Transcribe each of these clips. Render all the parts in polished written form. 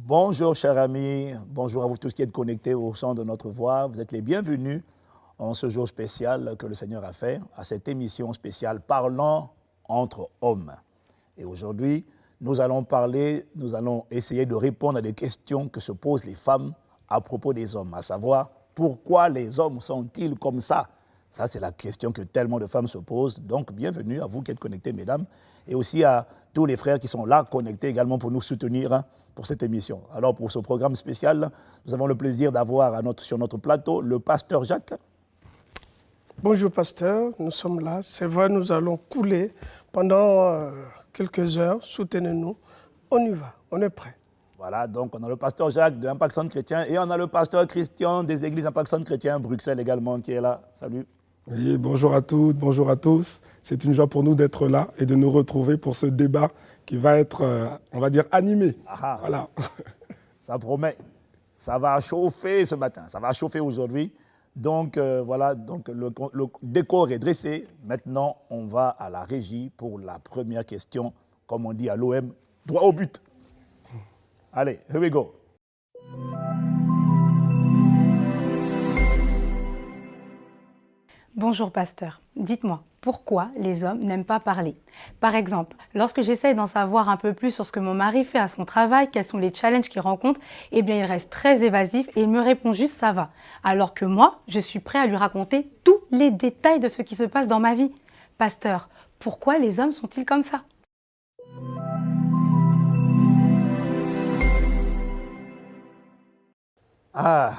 Bonjour chers amis, bonjour à vous tous qui êtes connectés au son de notre voix. Vous êtes les bienvenus en ce jour spécial que le Seigneur a fait, à cette émission spéciale Parlons entre hommes. Et aujourd'hui, nous allons essayer de répondre à des questions que se posent les femmes à propos des hommes, à savoir pourquoi les hommes sont-ils comme ça? Ça, c'est la question que tellement de femmes se posent. Donc, bienvenue à vous qui êtes connectés, mesdames, et aussi à tous les frères qui sont là, connectés également pour nous soutenir pour cette émission. Alors, pour ce programme spécial, nous avons le plaisir d'avoir sur notre plateau le pasteur Jacques. Bonjour, pasteur. Nous sommes là. C'est vrai, nous allons couler pendant quelques heures. Soutenez-nous. On y va. On est prêt. Voilà, donc on a le pasteur Jacques de Impact Centre Chrétien et on a le pasteur Christian des églises Impact Centre Chrétien, Bruxelles également, qui est là. Salut. Oui, bonjour à toutes, bonjour à tous. C'est une joie pour nous d'être là et de nous retrouver pour ce débat qui va être, on va dire, animé. Ah, voilà. Ça promet. Ça va chauffer ce matin, ça va chauffer aujourd'hui. Donc voilà, donc le décor est dressé. Maintenant, on va à la régie pour la première question, comme on dit à l'OM, droit au but. Allez, here we go. Bonjour pasteur, dites-moi, pourquoi les hommes n'aiment pas parler? Par exemple, lorsque j'essaye d'en savoir un peu plus sur ce que mon mari fait à son travail, quels sont les challenges qu'il rencontre, eh bien il reste très évasif et il me répond juste ça va. Alors que moi, je suis prêt à lui raconter tous les détails de ce qui se passe dans ma vie. Pasteur, pourquoi les hommes sont-ils comme ça? Ah,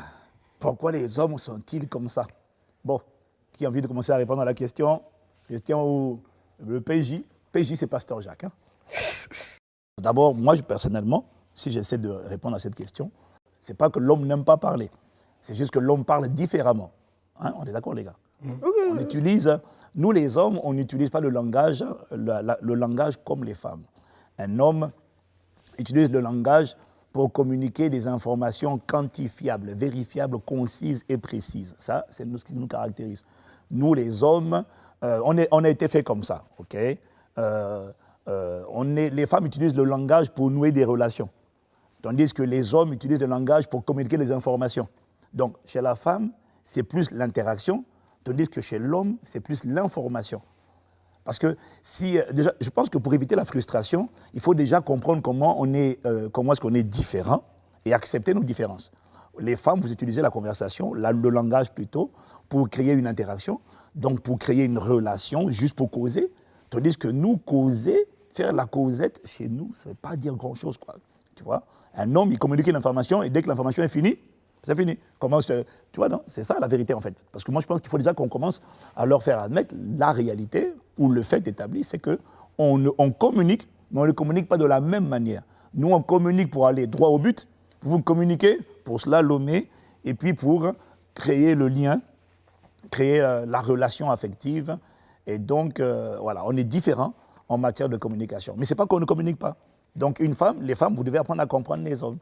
pourquoi les hommes sont-ils comme ça? Bon, qui a envie de commencer à répondre à la question? Question où le PJ c'est pasteur Jacques. Hein? D'abord, moi personnellement, si j'essaie de répondre à cette question, c'est pas que l'homme n'aime pas parler, c'est juste que l'homme parle différemment. Hein? On est d'accord les gars? On utilise, nous les hommes, on n'utilise pas le langage comme les femmes. Un homme utilise le langage pour communiquer des informations quantifiables, vérifiables, concises et précises. Ça, c'est ce qui nous caractérise. Nous, les hommes, on a été fait comme ça, ok? Les femmes utilisent le langage pour nouer des relations, tandis que les hommes utilisent le langage pour communiquer des informations. Donc, chez la femme, c'est plus l'interaction, tandis que chez l'homme, c'est plus l'information. Parce que déjà, je pense que pour éviter la frustration, il faut déjà comprendre comment est-ce qu'on est différent et accepter nos différences. Les femmes, vous utilisez la conversation, le langage plutôt, pour créer une interaction, donc pour créer une relation, juste pour causer. Tandis que nous, causer, faire la causette, chez nous, ça ne veut pas dire grand-chose, quoi. Tu vois? Un homme, il communique l'information et dès que l'information est finie, c'est fini. Tu vois, non? C'est ça la vérité en fait. Parce que moi je pense qu'il faut déjà qu'on commence à leur faire admettre la réalité ou le fait établi, c'est qu'on communique, mais on ne communique pas de la même manière. Nous on communique pour aller droit au but, vous communiquez pour slalomer et puis pour créer le lien, créer la relation affective. Et donc voilà, on est différents en matière de communication. Mais ce n'est pas qu'on ne communique pas. Donc les femmes, vous devez apprendre à comprendre les hommes.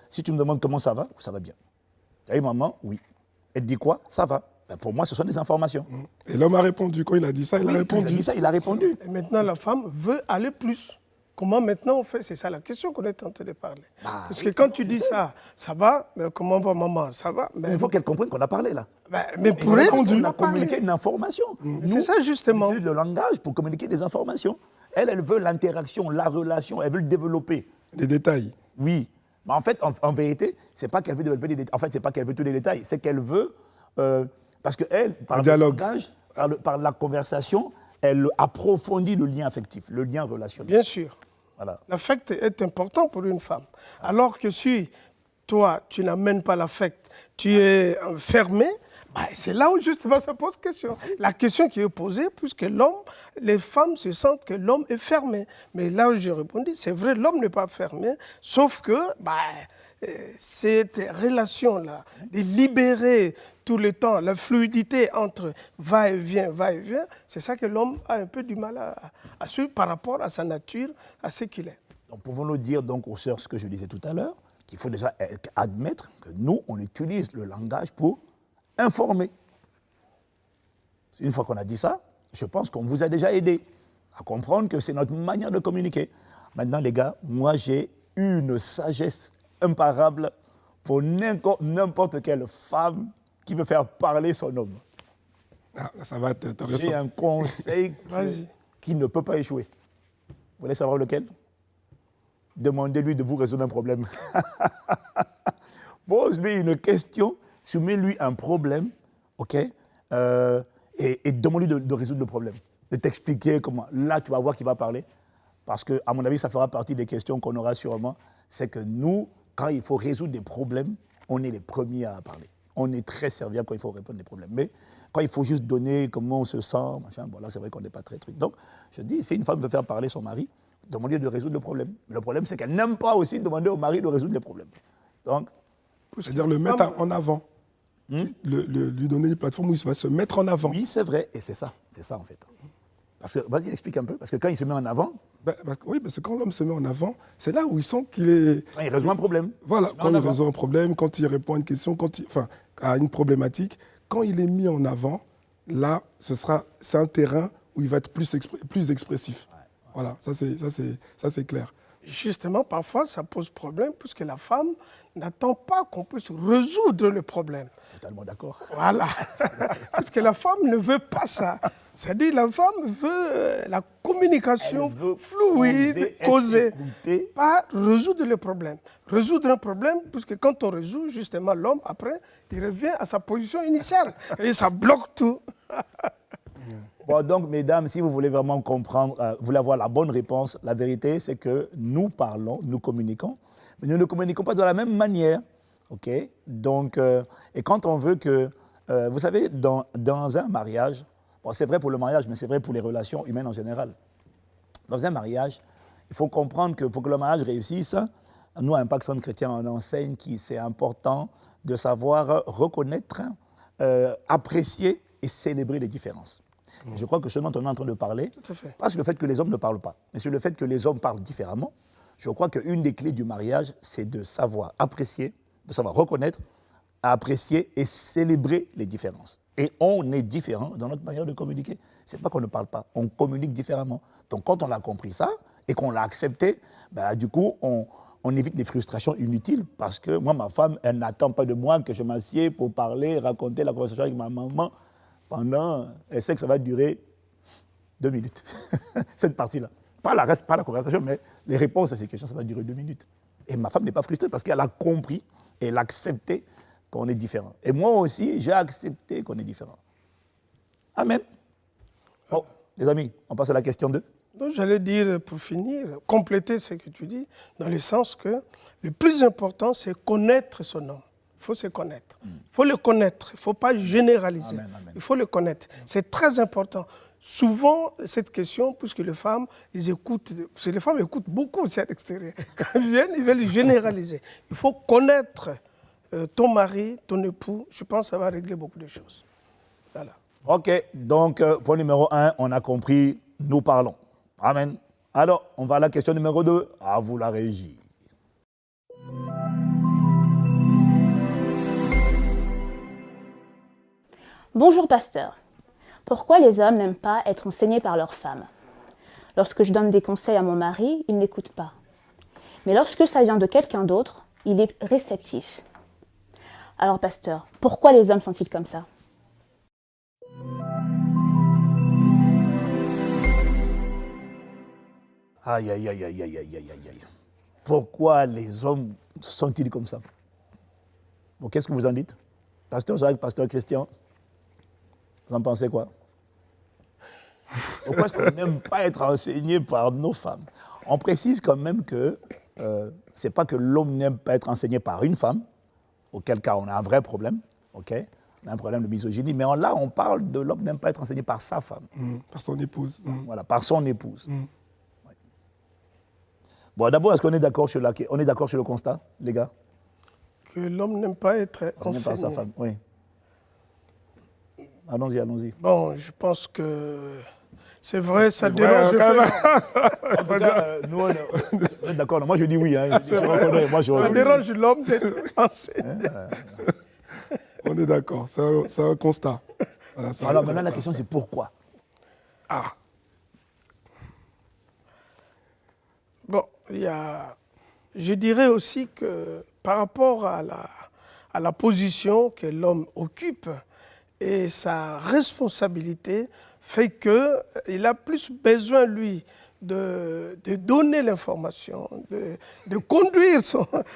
Si tu me demandes comment ça va bien. Et maman, oui. Elle dit quoi? Ça va. Ben pour moi, ce sont des informations. Et l'homme a répondu. Quand il a dit ça, il a répondu. Il a répondu. Et maintenant, la femme veut aller plus. Comment maintenant on fait? C'est ça la question qu'on est en train de parler. Parce que quand tu dis ça va, mais comment va maman? Ça va. Mais il faut qu'elle comprenne qu'on a parlé là. Mais pour elle, on a communiqué une information. C'est ça justement. On utilise le langage pour communiquer des informations. Elle veut l'interaction, la relation, elle veut le développer. Les détails. Oui. Mais en fait, en vérité, c'est pas qu'elle veut développer des détails. En fait, c'est pas qu'elle veut tous les détails. C'est qu'elle veut, parce qu'elle, par le langage, par la conversation, elle approfondit le lien affectif, le lien relationnel. Bien sûr. Voilà. L'affect est important pour une femme. Alors que si toi, tu n'amènes pas l'affect, tu es fermé, c'est là où justement ça pose question. La question qui est posée, puisque les femmes se sentent que l'homme est fermé. Mais là où j'ai répondu, c'est vrai, l'homme n'est pas fermé, sauf que cette relation-là, de libérer tout le temps, la fluidité entre va et vient, c'est ça que l'homme a un peu du mal à suivre par rapport à sa nature, à ce qu'il est. Donc pouvons-nous dire donc aux sœurs ce que je disais tout à l'heure, qu'il faut déjà admettre que nous, on utilise le langage pour informer. Une fois qu'on a dit ça, je pense qu'on vous a déjà aidé à comprendre que c'est notre manière de communiquer. Maintenant, les gars, moi, j'ai une sagesse imparable pour n'importe quelle femme qui veut faire parler son homme. Ah, ça va être intéressant. J'ai un conseil qui ne peut pas échouer. Vous voulez savoir lequel? Demandez-lui de vous résoudre un problème. Pose-lui une question, soumets-lui un problème, ok, et demande-lui de résoudre le problème, de t'expliquer comment. Là, tu vas voir qu'il va parler, parce que, à mon avis, ça fera partie des questions qu'on aura sûrement. C'est que nous, quand il faut résoudre des problèmes, on est les premiers à parler. On est très serviable quand il faut répondre des problèmes. Mais quand il faut juste donner comment on se sent, machin, bon là, c'est vrai qu'on n'est pas très truc. Donc, je dis, si une femme veut faire parler son mari, demandez de résoudre le problème. Le problème, c'est qu'elle n'aime pas aussi demander au mari de résoudre les problèmes. Donc, c'est-à-dire le mettre en avant. Lui donner une plateforme où il va se mettre en avant. Oui, c'est vrai, et c'est ça en fait. Parce que, vas-y, explique un peu, parce que quand il se met en avant... Oui, parce que quand l'homme se met en avant, c'est là où il sent qu'il est... Quand il résout un problème. Voilà, quand il résout un problème, quand il répond à une question, à une problématique, quand il est mis en avant, là, c'est un terrain où il va être plus expressif. Ouais. Voilà, ça c'est clair. Justement, parfois, ça pose problème puisque la femme n'attend pas qu'on puisse résoudre le problème. Totalement d'accord. Voilà. Puisque la femme ne veut pas ça. C'est-à-dire la femme veut la communication fluide, causer, pas résoudre le problème. Résoudre un problème, puisque quand on résout, justement, l'homme, après, il revient à sa position initiale. Et ça bloque tout. Bon, donc, mesdames, si vous voulez vraiment comprendre, vous voulez avoir la bonne réponse, la vérité, c'est que nous parlons, nous communiquons, mais nous ne communiquons pas de la même manière. OK? Donc, et quand on veut que, vous savez, dans un mariage, bon, c'est vrai pour le mariage, mais c'est vrai pour les relations humaines en général. Dans un mariage, il faut comprendre que pour que le mariage réussisse, nous, à Impact Centre Chrétien, on enseigne que c'est important de savoir reconnaître, apprécier et célébrer les différences. Je crois que ce dont on est en train de parler, pas sur le fait que les hommes ne parlent pas, mais sur le fait que les hommes parlent différemment. Je crois qu'une des clés du mariage, c'est de savoir apprécier, de savoir reconnaître, apprécier et célébrer les différences. Et on est différent dans notre manière de communiquer. Ce n'est pas qu'on ne parle pas, on communique différemment. Donc quand on a compris ça et qu'on l'a accepté, du coup, on évite des frustrations inutiles parce que moi, ma femme, elle n'attend pas de moi que je m'assieds pour parler, raconter la conversation avec ma maman. Elle sait que ça va durer 2 minutes, cette partie-là. Pas la conversation, mais les réponses à ces questions, ça va durer 2 minutes. Et ma femme n'est pas frustrée parce qu'elle a compris et elle a accepté qu'on est différent. Et moi aussi, j'ai accepté qu'on est différent. Amen. Bon, les amis, on passe à la question 2. Donc, j'allais dire, pour finir, compléter ce que tu dis, dans le sens que le plus important, c'est connaître son homme. Il faut se connaître. Il faut le connaître. Il ne faut pas généraliser. Amen, amen. Il faut le connaître. C'est très important. Souvent, cette question, puisque les femmes, ils écoutent, parce que les femmes écoutent beaucoup de cet extérieur. Quand ils viennent, ils veulent généraliser. Il faut connaître ton mari, ton époux. Je pense que ça va régler beaucoup de choses. Voilà. OK, donc point numéro 1, on a compris, nous parlons. Amen. Alors, on va à la question numéro 2. À vous la régie. Bonjour pasteur. Pourquoi les hommes n'aiment pas être enseignés par leurs femmes? Lorsque je donne des conseils à mon mari, il n'écoute pas. Mais lorsque ça vient de quelqu'un d'autre, il est réceptif. Alors pasteur, pourquoi les hommes sont-ils comme ça? Aïe, aïe, aïe, aïe, aïe, aïe, aïe, aïe. Pourquoi les hommes sont-ils comme ça? Bon, qu'est-ce que vous en dites? Pasteur Jacques, pasteur Christian, vous en pensez quoi? Pourquoi est-ce qu'on n'aime pas être enseigné par nos femmes? On précise quand même que ce n'est pas que l'homme n'aime pas être enseigné par une femme, auquel cas on a un vrai problème, ok? On a un problème de misogynie, mais là on parle de l'homme n'aime pas être enseigné par sa femme. Par son épouse. Voilà, par son épouse. Ouais. Bon, d'abord, est-ce qu'on est d'accord sur le constat, les gars? Que l'homme n'aime pas être enseigné par sa femme, oui. Allons-y, allons-y. Bon, je pense que c'est vrai, ça dérange. En tout cas, nous, on est d'accord. Moi, je dis oui. Hein. Ça dérange l'homme d'être enseigné. On est d'accord, c'est un constat. Voilà, alors maintenant, la question, c'est pourquoi? Bon, il y a Je dirais aussi que par rapport à la position que l'homme occupe et sa responsabilité fait qu'il a plus besoin, lui, de donner l'information, de conduire,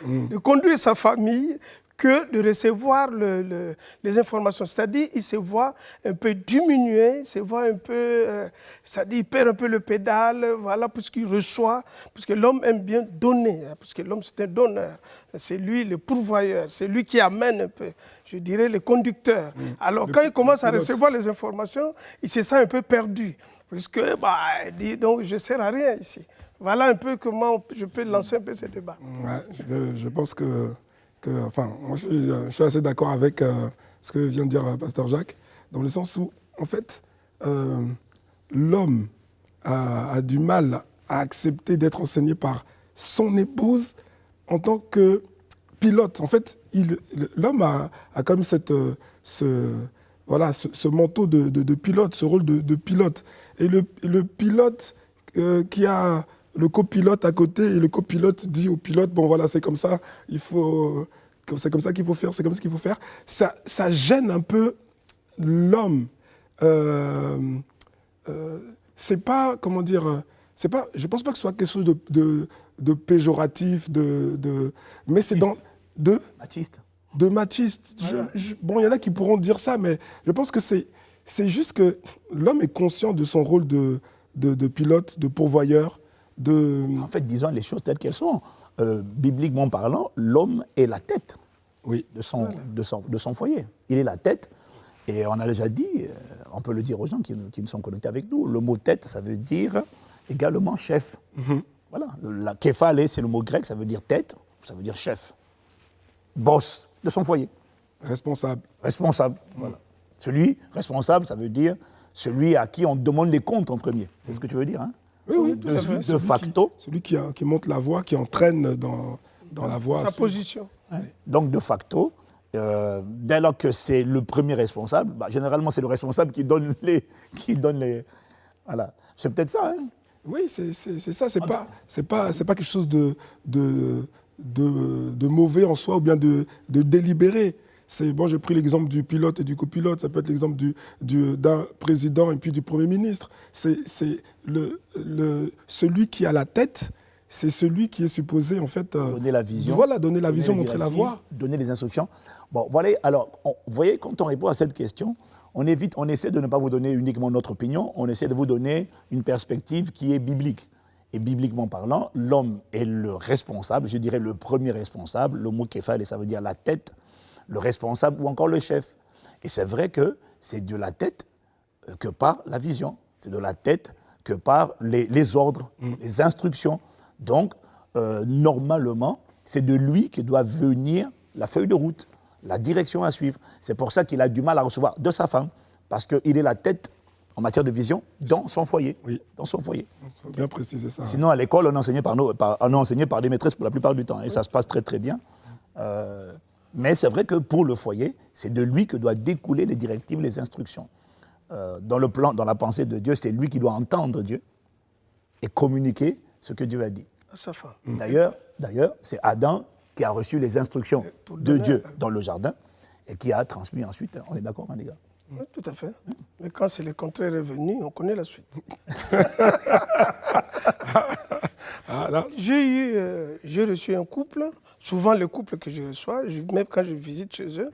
de conduire sa famille que de recevoir les informations. C'est-à-dire il se voit un peu diminué, il se voit un peu, c'est-à-dire il perd un peu le pédale, voilà, puisqu'il reçoit, puisque l'homme aime bien donner, hein, puisque l'homme c'est un donneur, c'est lui le pourvoyeur, c'est lui qui amène un peu, je dirais, le conducteur. Alors quand il commence à recevoir les informations, il se sent un peu perdu, puisque, il dit, donc je ne sers à rien ici. Voilà un peu comment je peux lancer un peu ce débat. Ouais, je pense enfin, moi je suis assez d'accord avec ce que vient de dire Pasteur Jacques, dans le sens où, en fait, l'homme a du mal à accepter d'être enseigné par son épouse en tant que pilote. En fait, l'homme a comme ce manteau de pilote, ce rôle de pilote. Et le pilote qui a le copilote à côté, et le copilote dit au pilote, bon voilà, c'est comme ça, c'est comme ça qu'il faut faire, c'est comme ça qu'il faut faire. Ça gêne un peu l'homme. C'est pas, comment dire, c'est pas, je pense pas que ce soit quelque chose de péjoratif, mais c'est Machiste. de machiste. Voilà. Bon, il y en a qui pourront dire ça, mais je pense que c'est juste que l'homme est conscient de son rôle de pilote, de pourvoyeur, En fait, disons les choses telles qu'elles sont. Bibliquement parlant, l'homme est la tête de son foyer. Il est la tête. Et on a déjà dit, on peut le dire aux gens qui nous sont connectés avec nous, le mot tête, ça veut dire également chef. Voilà. La képhale, c'est le mot grec, ça veut dire tête, ça veut dire chef. Boss de son foyer. responsable. Responsable, voilà. Celui responsable, ça veut dire celui à qui on demande les comptes en premier. C'est ce que tu veux dire, hein? Oui, tout à fait. De facto. Celui qui monte la voie, qui entraîne dans la voie. Sa position. Donc, de facto, dès lors que c'est le premier responsable, généralement, c'est le responsable qui donne les... Voilà. C'est peut-être ça, hein? Oui, c'est ça. C'est pas quelque chose de mauvais en soi ou bien de délibéré. Bon, j'ai pris l'exemple du pilote et du copilote, ça peut être l'exemple d'un président et puis du Premier ministre. Celui qui a la tête, c'est celui qui est supposé, en fait... donner la vision. Voilà, donner la vision, montrer la voie. Donner les instructions. Bon, voilà, alors, vous voyez, quand on répond à cette question, on essaie de ne pas vous donner uniquement notre opinion, on essaie de vous donner une perspective qui est biblique. Et bibliquement parlant, l'homme est le responsable, je dirais le premier responsable, le mot képhale, ça veut dire la tête, le responsable ou encore le chef. Et c'est vrai que c'est de la tête que part la vision, c'est de la tête que part les ordres, les instructions. Donc, normalement, c'est de lui que doit venir la feuille de route, la direction à suivre. C'est pour ça qu'il a du mal à recevoir de sa femme, parce qu'il est la tête en matière de vision dans son foyer. Oui. Dans son foyer. Il faut bien préciser ça. Sinon, à l'école, on enseignait par des maîtresses pour la plupart du temps, et ça se passe très très bien. Mais c'est vrai que pour le foyer, c'est de lui que doivent découler les directives, les instructions. Dans la pensée de Dieu, c'est lui qui doit entendre Dieu et communiquer ce que Dieu a dit. À sa femme. D'ailleurs, c'est Adam qui a reçu les instructions de Dieu dans le jardin et qui a transmis ensuite. On est d'accord, hein, les gars? Oui, tout à fait. Mais quand c'est le contraire est venu, on connaît la suite. J'ai reçu un couple, souvent le couple que je reçois, même quand je visite chez eux,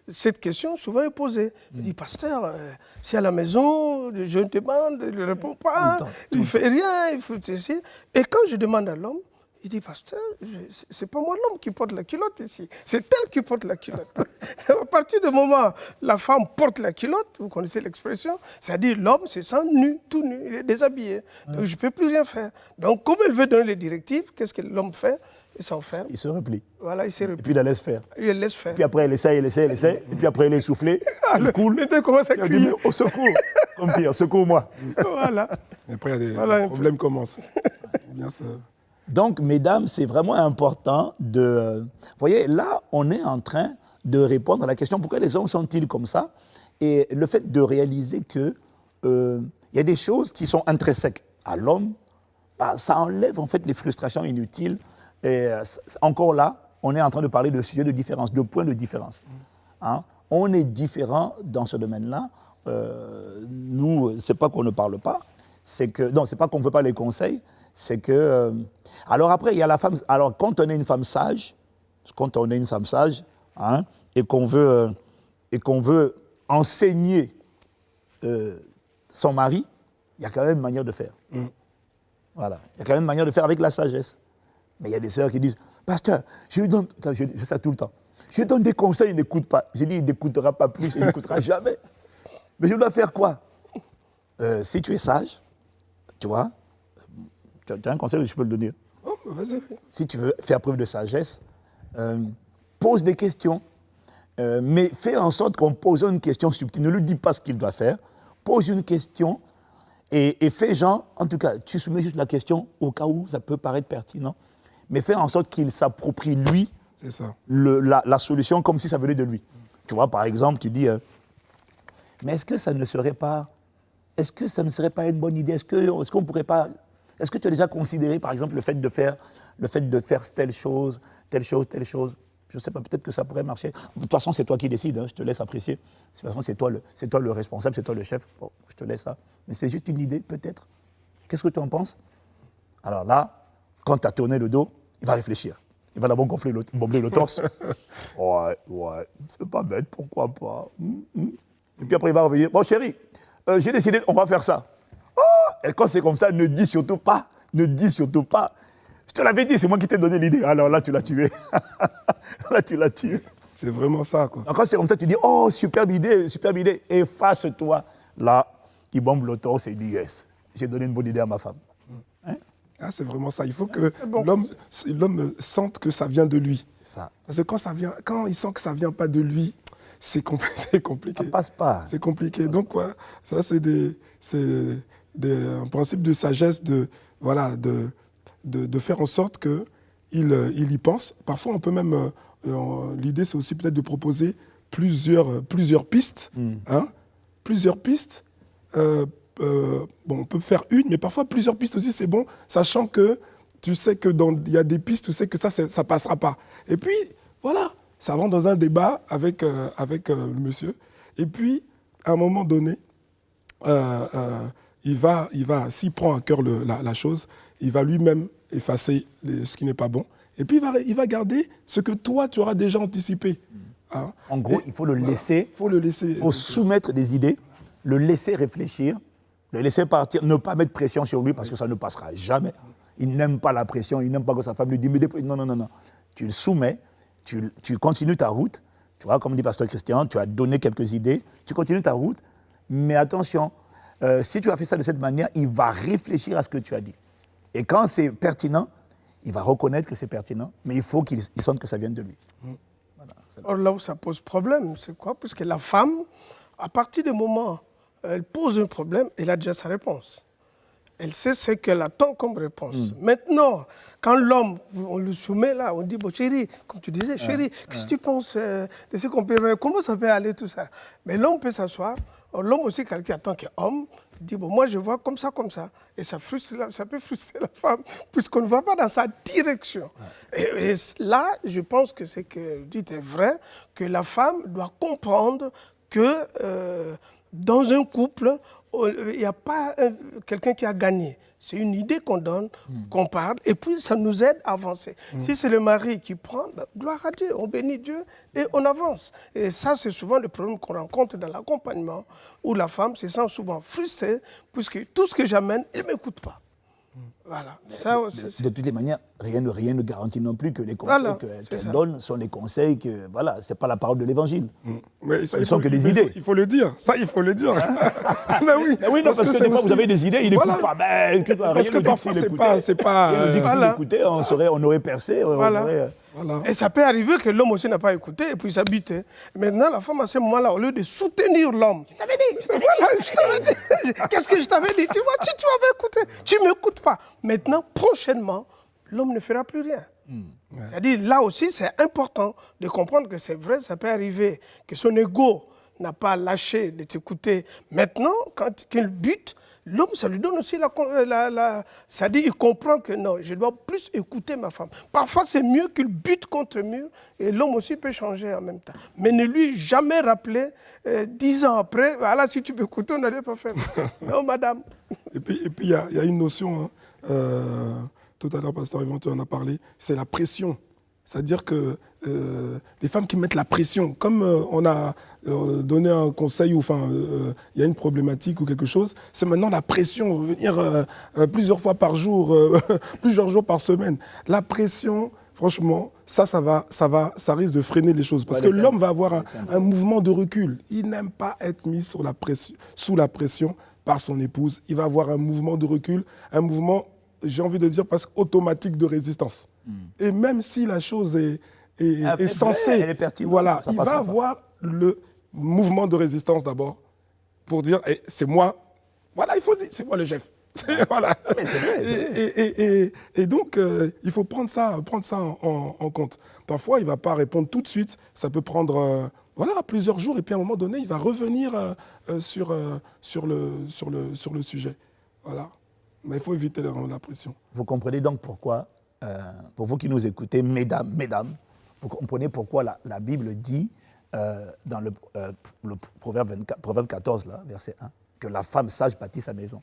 cette question souvent est posée. Je dis, pasteur, si à la maison, je demande, il ne répond pas, il ne fait rien, il faut essayer. Et quand je demande à l'homme, il dit, pasteur, c'est pas moi l'homme qui porte la culotte ici, c'est elle qui porte la culotte. À partir du moment où la femme porte la culotte, vous connaissez l'expression, c'est-à-dire l'homme se sent nu, tout nu, il est déshabillé. Donc je ne peux plus rien faire. Donc comme elle veut donner les directives, qu'est-ce que l'homme fait? Il s'enferme. Il se replie. Voilà, il se replie. Et puis il la laisse faire. Il la laisse faire. Et puis après, elle essaie. Et puis après, elle est soufflée. Il coule. Le commence à Il dit, crier. au secours. Comme pire, secours-moi. Voilà. Et après, les problèmes commencent. Bien ça. Donc, mesdames, c'est vraiment important de... Vous voyez, là, on est en train de répondre à la question pourquoi les hommes sont-ils comme ça? Et le fait de réaliser qu'il y a des choses qui sont intrinsèques à l'homme, ça enlève en fait les frustrations inutiles Et encore là, on est en train de parler de sujets de différence, de points de différence. Hein? On est différents dans ce domaine-là. Nous, c'est pas qu'on ne parle pas, c'est que non, c'est pas qu'on ne veut pas les conseils, c'est que alors après il y a la femme. Alors quand on est une femme sage, hein, et qu'on veut enseigner son mari, il y a quand même une manière de faire. Voilà, il y a quand même une manière de faire avec la sagesse. Mais il y a des sœurs qui disent, pasteur, je lui donne, je fais ça tout le temps. Je lui donne des conseils, il n'écoute pas. J'ai dit, il n'écoutera pas plus, il n'écoutera jamais. Mais je dois faire quoi? Si tu es sage, tu vois, tu as un conseil que je peux le donner. Oh, vas-y. Si tu veux faire preuve de sagesse, pose des questions, mais fais en sorte qu'en posant une question subtile, ne lui dis pas ce qu'il doit faire, pose une question et fais genre, en tout cas, tu soumets juste la question au cas où ça peut paraître pertinent, mais fais en sorte qu'il s'approprie, lui, C'est ça. la solution comme si ça venait de lui. Tu vois, par exemple, tu dis, mais est-ce que ça ne serait pas une bonne idée? Est-ce qu'on pourrait pas... Est-ce que tu as déjà considéré, par exemple, le fait de faire telle chose? Je ne sais pas, peut-être que ça pourrait marcher. De toute façon, c'est toi qui décides, hein, je te laisse apprécier. De toute façon, c'est toi le responsable, c'est toi le chef. Bon, je te laisse ça. Mais c'est juste une idée, peut-être. Qu'est-ce que tu en penses? Alors là, quand tu as tourné le dos, il va réfléchir. Il va d'abord bombler le torse. Ouais, c'est pas bête, pourquoi pas. Et puis après, il va revenir. Bon, chérie, j'ai décidé, on va faire ça. Oh, et quand c'est comme ça, ne dis surtout pas. Je te l'avais dit, c'est moi qui t'ai donné l'idée. Alors là, tu l'as tué. C'est vraiment ça, quoi. Donc, quand c'est comme ça, tu dis, oh, superbe idée. Efface-toi. Là, il bombe le torse et il dit, yes, j'ai donné une bonne idée à ma femme. Hein? Ah, c'est vraiment ça. Il faut que l'homme sente que ça vient de lui. C'est ça. Parce que quand il sent que ça ne vient pas de lui, c'est compliqué. Ça passe pas. C'est compliqué. Donc, ça, c'est un principe de sagesse de faire en sorte qu'il y pense. Parfois, on peut même... l'idée, c'est aussi peut-être de proposer plusieurs pistes. Hein, plusieurs pistes. On peut faire une, mais parfois plusieurs pistes aussi, c'est bon, sachant que tu sais qu'il y a des pistes, tu sais que ça ne passera pas. Et puis, voilà, ça rentre dans un débat avec le monsieur. Et puis, à un moment donné, il va s'il prend à cœur la chose, il va lui-même effacer ce qui n'est pas bon. Et puis, il va garder ce que toi, tu auras déjà anticipé. Hein. En gros, il faut le laisser. Il faut soumettre des idées, le laisser réfléchir, le laisser partir, ne pas mettre pression sur lui parce que ça ne passera jamais. Il n'aime pas la pression, il n'aime pas que sa femme lui dise non. Tu le soumets, tu continues ta route. Tu vois, comme dit Pasteur Christian, tu as donné quelques idées, tu continues ta route, mais attention, si tu as fait ça de cette manière, il va réfléchir à ce que tu as dit. Et quand c'est pertinent, il va reconnaître que c'est pertinent, mais il faut qu'il sente que ça vient de lui. Voilà, or, là où ça pose problème, c'est quoi? Puisque la femme, à partir du moment où elle pose un problème, elle a déjà sa réponse. Elle sait ce qu'elle attend comme réponse. Maintenant, quand l'homme, on le soumet là, on dit, bon chérie, comme tu disais, chérie, qu'est-ce que tu penses de ce qu'on peut faire? Comment ça peut aller tout ça? Mais l'homme peut s'asseoir. L'homme aussi, quelqu'un en tant qu'homme, dit, bon, moi je vois comme ça. Et ça peut frustrer la femme, puisqu'on ne va pas dans sa direction. Et là, je pense que ce que vous dites est vrai, que la femme doit comprendre que dans un couple, il n'y a pas quelqu'un qui a gagné. C'est une idée qu'on donne, qu'on parle, et puis ça nous aide à avancer. Si c'est le mari qui prend, gloire à Dieu, on bénit Dieu et on avance. Et ça, c'est souvent le problème qu'on rencontre dans l'accompagnement, où la femme se sent souvent frustrée, puisque tout ce que j'amène, elle ne m'écoute pas. Voilà. Ça, de toutes les manières, rien ne garantit non plus que les conseils qu'elle donne sont les conseils que, voilà, c'est pas la parole de l'évangile. Mais ça, Ce sont que des idées. Il faut le dire. Ça, il faut le dire. Oui, parce que des fois, vous avez des idées, il n'écoute pas. Parce que parfois, c'est pas... S'il écoutait, on aurait percé. Voilà. Et ça peut arriver que l'homme aussi n'a pas écouté et puis s'habite. Maintenant, la femme, à ce moment-là, au lieu de soutenir l'homme, je t'avais dit. Qu'est-ce que je t'avais dit? Tu vois, si tu m'avais écouté, tu ne m'écoutes pas. Maintenant, prochainement, l'homme ne fera plus rien. C'est-à-dire, là aussi, c'est important de comprendre que c'est vrai, ça peut arriver que son ego n'a pas lâché de t'écouter maintenant, quand il bute, l'homme, ça lui donne aussi ça dit, il comprend que non, je dois plus écouter ma femme. Parfois, c'est mieux qu'il bute contre le mur et l'homme aussi peut changer en même temps. Mais ne lui jamais rappeler 10 ans après, voilà, si tu peux écouter, on n'allait pas faire. Non, madame. Et puis, il y a une notion, hein, tout à l'heure, Pasteur Yvon, tu en as parlé, c'est la pression. C'est-à-dire que les femmes qui mettent la pression, comme on a donné un conseil ou il y a une problématique ou quelque chose, c'est maintenant la pression, venir plusieurs fois par jour, plusieurs jours par semaine. La pression, franchement, ça risque de freiner les choses. Parce que l'homme va avoir un mouvement de recul. Il n'aime pas être mis sous la pression par son épouse. Il va avoir un mouvement de recul, un mouvement, j'ai envie de dire, presque automatique de résistance. Et même si la chose est censée, elle est pertinente, voilà, ça il va avoir le mouvement de résistance d'abord pour dire c'est moi, voilà, il faut dire c'est moi le chef. Voilà. Mais c'est vrai. Et donc il faut prendre ça en compte. Parfois il ne va pas répondre tout de suite, ça peut prendre plusieurs jours et puis à un moment donné il va revenir sur le sujet. Voilà. Mais il faut éviter la pression. Vous comprenez donc pourquoi, pour vous qui nous écoutez, mesdames, vous comprenez pourquoi la Bible dit dans le proverbe 14, là, verset 1, que la femme sage bâtit sa maison.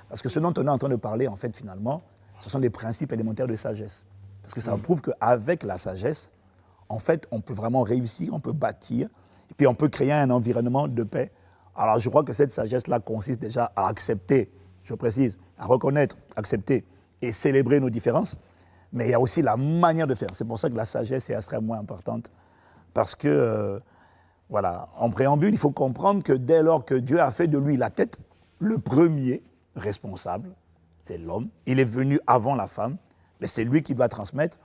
Parce que ce dont on est en train de parler, en fait, finalement, ce sont des principes élémentaires de sagesse. Parce que ça prouve qu'avec la sagesse, en fait, on peut vraiment réussir, on peut bâtir, et puis on peut créer un environnement de paix. Alors, je crois que cette sagesse-là consiste déjà à accepter, je précise, à reconnaître, accepter et célébrer nos différences. Mais il y a aussi la manière de faire. C'est pour ça que la sagesse est extrêmement importante. Parce que, en préambule, il faut comprendre que dès lors que Dieu a fait de lui la tête, le premier responsable, c'est l'homme. Il est venu avant la femme, mais c'est lui qui doit transmettre.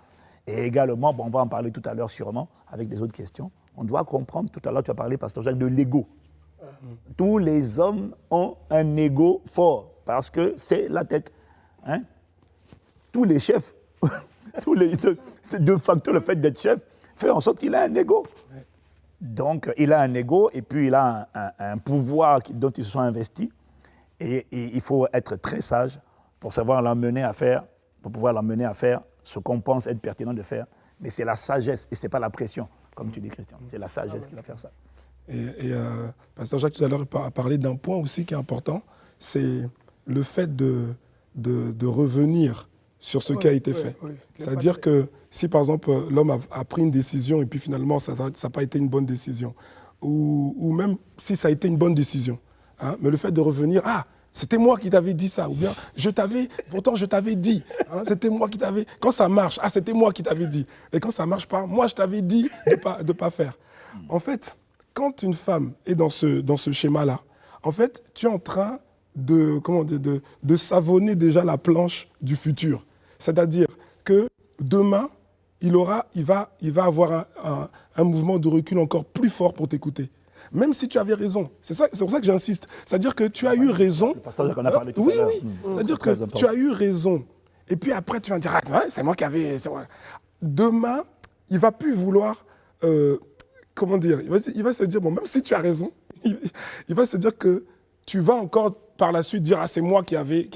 Et également, on va en parler tout à l'heure sûrement, avec des autres questions. On doit comprendre, tout à l'heure tu as parlé, Pasteur Jacques, de l'ego. Tous les hommes ont un ego fort, parce que c'est la tête. Hein? Tous les chefs, de facto, le fait d'être chef fait en sorte qu'il a un ego. Donc, il a un ego et puis il a un pouvoir dont il se sont investis. Et il faut être très sage pour savoir l'emmener à faire, pour pouvoir l'emmener à faire ce qu'on pense être pertinent de faire. Mais c'est la sagesse et ce n'est pas la pression, comme tu dis, Christian. C'est la sagesse qui va faire ça. Et Pasteur Jacques, tout à l'heure, a parlé d'un point aussi qui est important, c'est le fait de revenir sur ce qui a été fait. C'est-à-dire que si, par exemple, l'homme a pris une décision et puis finalement, ça n'a pas été une bonne décision, ou même si ça a été une bonne décision, hein, mais le fait de revenir, c'était moi qui t'avais dit ça, ou bien pourtant je t'avais dit, hein, c'était moi qui t'avais, quand ça marche, c'était moi qui t'avais dit, et quand ça ne marche pas, moi je t'avais dit de pas faire. En fait, quand une femme est dans ce schéma-là, en fait, tu es en train de savonner déjà la planche du futur. C'est-à-dire que demain, il va avoir un mouvement de recul encore plus fort pour t'écouter. Même si tu avais raison. C'est pour ça que j'insiste. C'est-à-dire que tu as eu raison. Le pasteur Jacques en a parlé tout à l'heure. Oui. C'est-à-dire que tu as eu raison. Et puis après, tu vas dire, c'est moi qui avais... Demain, il ne va plus vouloir... comment dire, il va se dire, bon, même si tu as raison, il va se dire que tu vas encore par la suite dire, c'est moi qui avais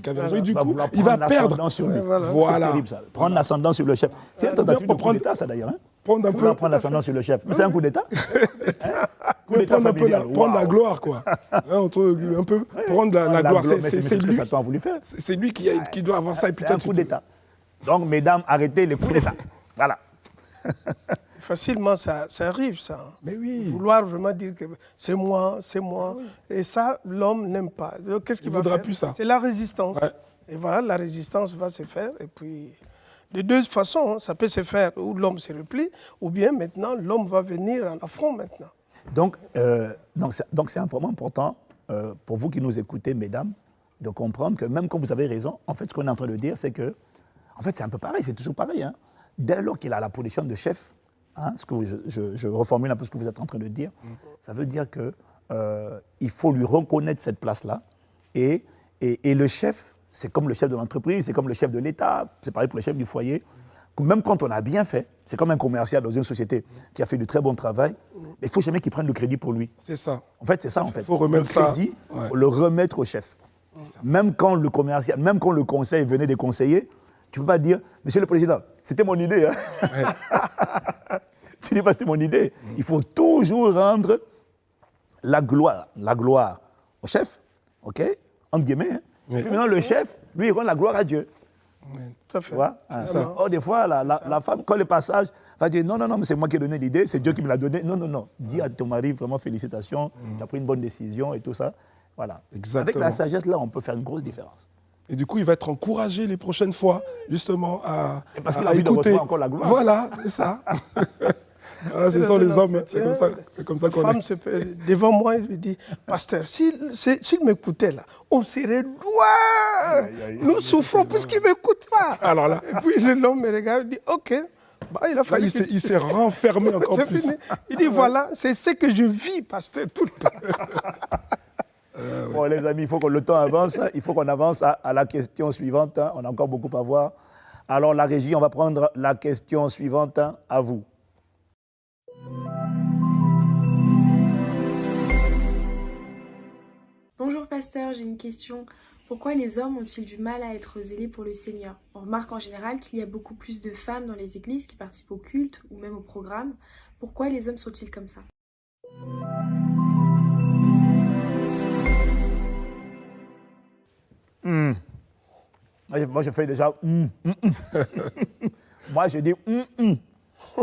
raison. Et du coup, il va perdre. Sur lui. Voilà. C'est terrible, ça. Prendre l'ascendant sur le chef. C'est un tentative de coup d'État, ça d'ailleurs. Hein? Prendre l'ascendant sur le chef. Mais c'est un coup d'État. Prendre la gloire, quoi. Un peu prendre la gloire. C'est ce que Satan a voulu faire. C'est lui qui doit avoir ça. Et puis c'est un coup d'État. Donc, mesdames, arrêtez les coups d'État. Voilà. Facilement, ça arrive, ça. Mais oui. Vouloir vraiment dire que c'est moi. Oui. Et ça, l'homme n'aime pas. Donc, qu'est-ce qu'il va faire? Plus ça. C'est la résistance. Ouais. Et voilà, la résistance va se faire. Et puis, de deux façons, ça peut se faire où l'homme se replie, ou bien maintenant, l'homme va venir en affront maintenant. Donc c'est vraiment important pour vous qui nous écoutez, mesdames, de comprendre que même quand vous avez raison, en fait, ce qu'on est en train de dire, c'est que, en fait, c'est un peu pareil, c'est toujours pareil. Hein. Dès lors qu'il a la position de chef, hein, ce que je reformule un peu ce que vous êtes en train de dire, ça veut dire qu'il faut lui reconnaître cette place-là. Et le chef, c'est comme le chef de l'entreprise, c'est comme le chef de l'État, c'est pareil pour le chef du foyer. Même quand on a bien fait, c'est comme un commercial dans une société qui a fait du très bon travail, mais il ne faut jamais qu'il prenne le crédit pour lui. C'est ça. En fait, c'est ça, en fait. Il faut remettre le crédit, ça. faut le remettre au chef. Même quand le commercial, même quand le conseil venait des conseillers, tu ne peux pas dire, monsieur le président, c'était mon idée. Hein. Ouais. Tu dis pas, c'était mon idée. Il faut toujours rendre la gloire au chef, ok, entre guillemets. Hein. Puis maintenant, le chef, lui, il rend la gloire à Dieu. Oui, tout à fait. Tu vois, hein. Or, des fois, la femme, quand le passage va dire non, mais c'est moi qui ai donné l'idée, c'est Dieu qui me l'a donné. Non. Dis à ton mari, vraiment félicitations, tu as pris une bonne décision et tout ça. Voilà. Exactement. Avec la sagesse, là, on peut faire une grosse différence. Et du coup, il va être encouragé les prochaines fois, justement, à parce qu'il a envie de recevoir encore la gloire. Voilà, c'est ça. Ce sont les hommes, c'est comme ça qu'on est. Femme, devant moi, il lui dit, pasteur, s'il m'écoutait là, on serait loin. Nous souffrons puisqu'il ne m'écoute pas. Alors là. Et puis l'homme me regarde et dit, ok. Bah, il s'est renfermé encore plus. Fini. Il dit, voilà, c'est ce que je vis, pasteur, tout le temps. Bon, les amis, il faut que le temps avance. Il faut qu'on avance à la question suivante. On a encore beaucoup à voir. Alors, la régie, on va prendre la question suivante. À vous. Bonjour pasteur, j'ai une question. Pourquoi les hommes ont-ils du mal à être zélés pour le Seigneur? On remarque en général qu'il y a beaucoup plus de femmes dans les églises qui participent au culte ou même au programme. Pourquoi les hommes sont-ils comme ça? Moi, je fais déjà Moi, je dis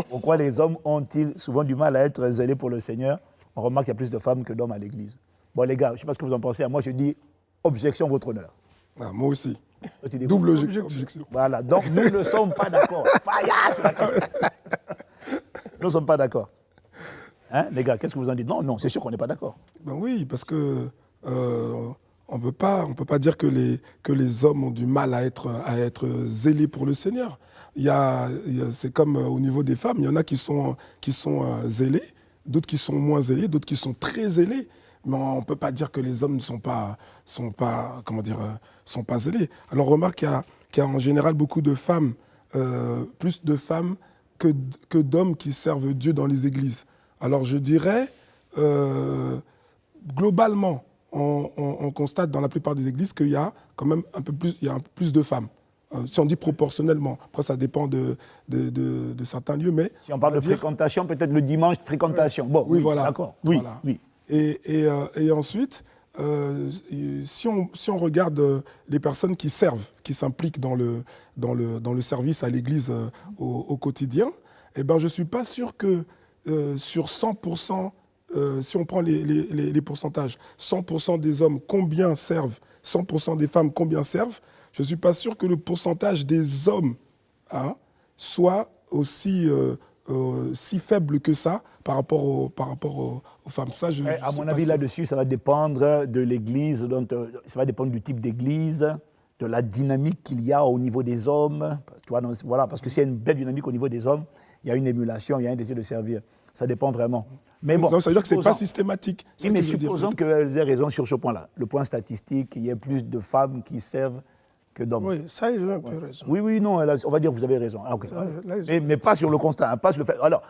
Pourquoi les hommes ont-ils souvent du mal à être zélés pour le Seigneur? On remarque qu'il y a plus de femmes que d'hommes à l'église. Bon, les gars, je ne sais pas ce que vous en pensez. Moi, je dis objection, votre honneur. Ah, moi aussi. Double objection. Voilà, donc nous ne sommes pas d'accord. Fire sur la question. Nous ne sommes pas d'accord. Hein, les gars, qu'est-ce que vous en dites? Non, c'est sûr qu'on n'est pas d'accord. Ben oui, parce que on ne peut pas dire que les hommes ont du mal à être zélés pour le Seigneur. C'est comme au niveau des femmes, il y en a qui sont zélés, d'autres qui sont moins zélés, d'autres qui sont très zélés. Mais on ne peut pas dire que les hommes ne sont pas zélés. Alors on remarque qu'il y a en général beaucoup de femmes, plus de femmes que d'hommes qui servent Dieu dans les églises. Alors je dirais, globalement, on constate dans la plupart des églises qu'il y a quand même un peu plus de femmes. Si on dit proportionnellement, après ça dépend de certains lieux, mais... Si on parle de fréquentation, peut-être le dimanche, fréquentation. Bon, oui, voilà. D'accord, Voilà. Oui. Et ensuite, si on regarde les personnes qui servent, qui s'impliquent dans le service à l'église au quotidien, eh ben, je ne suis pas sûr que sur 100%, si on prend les pourcentages, 100% des hommes combien servent, 100% des femmes combien servent, je ne suis pas sûr que le pourcentage des hommes soit aussi si faible que ça par rapport aux femmes. Ça, à mon avis, là-dessus, ça va dépendre de l'église, ça va dépendre du type d'église, de la dynamique qu'il y a au niveau des hommes. Tu vois, voilà, parce que s'il y a une belle dynamique au niveau des hommes, il y a une émulation, il y a un désir de servir. Ça dépend vraiment. Mais bon, ça veut dire que ce n'est pas systématique. Oui, mais supposons qu'elles aient raison sur ce point-là. Le point statistique, il y a plus de femmes qui servent que d'hommes. Oui, ça, ils ont un peu raison. Oui, non, on va dire que vous avez raison. Ah, okay. Mais pas sur le constat, pas sur le fait. Alors,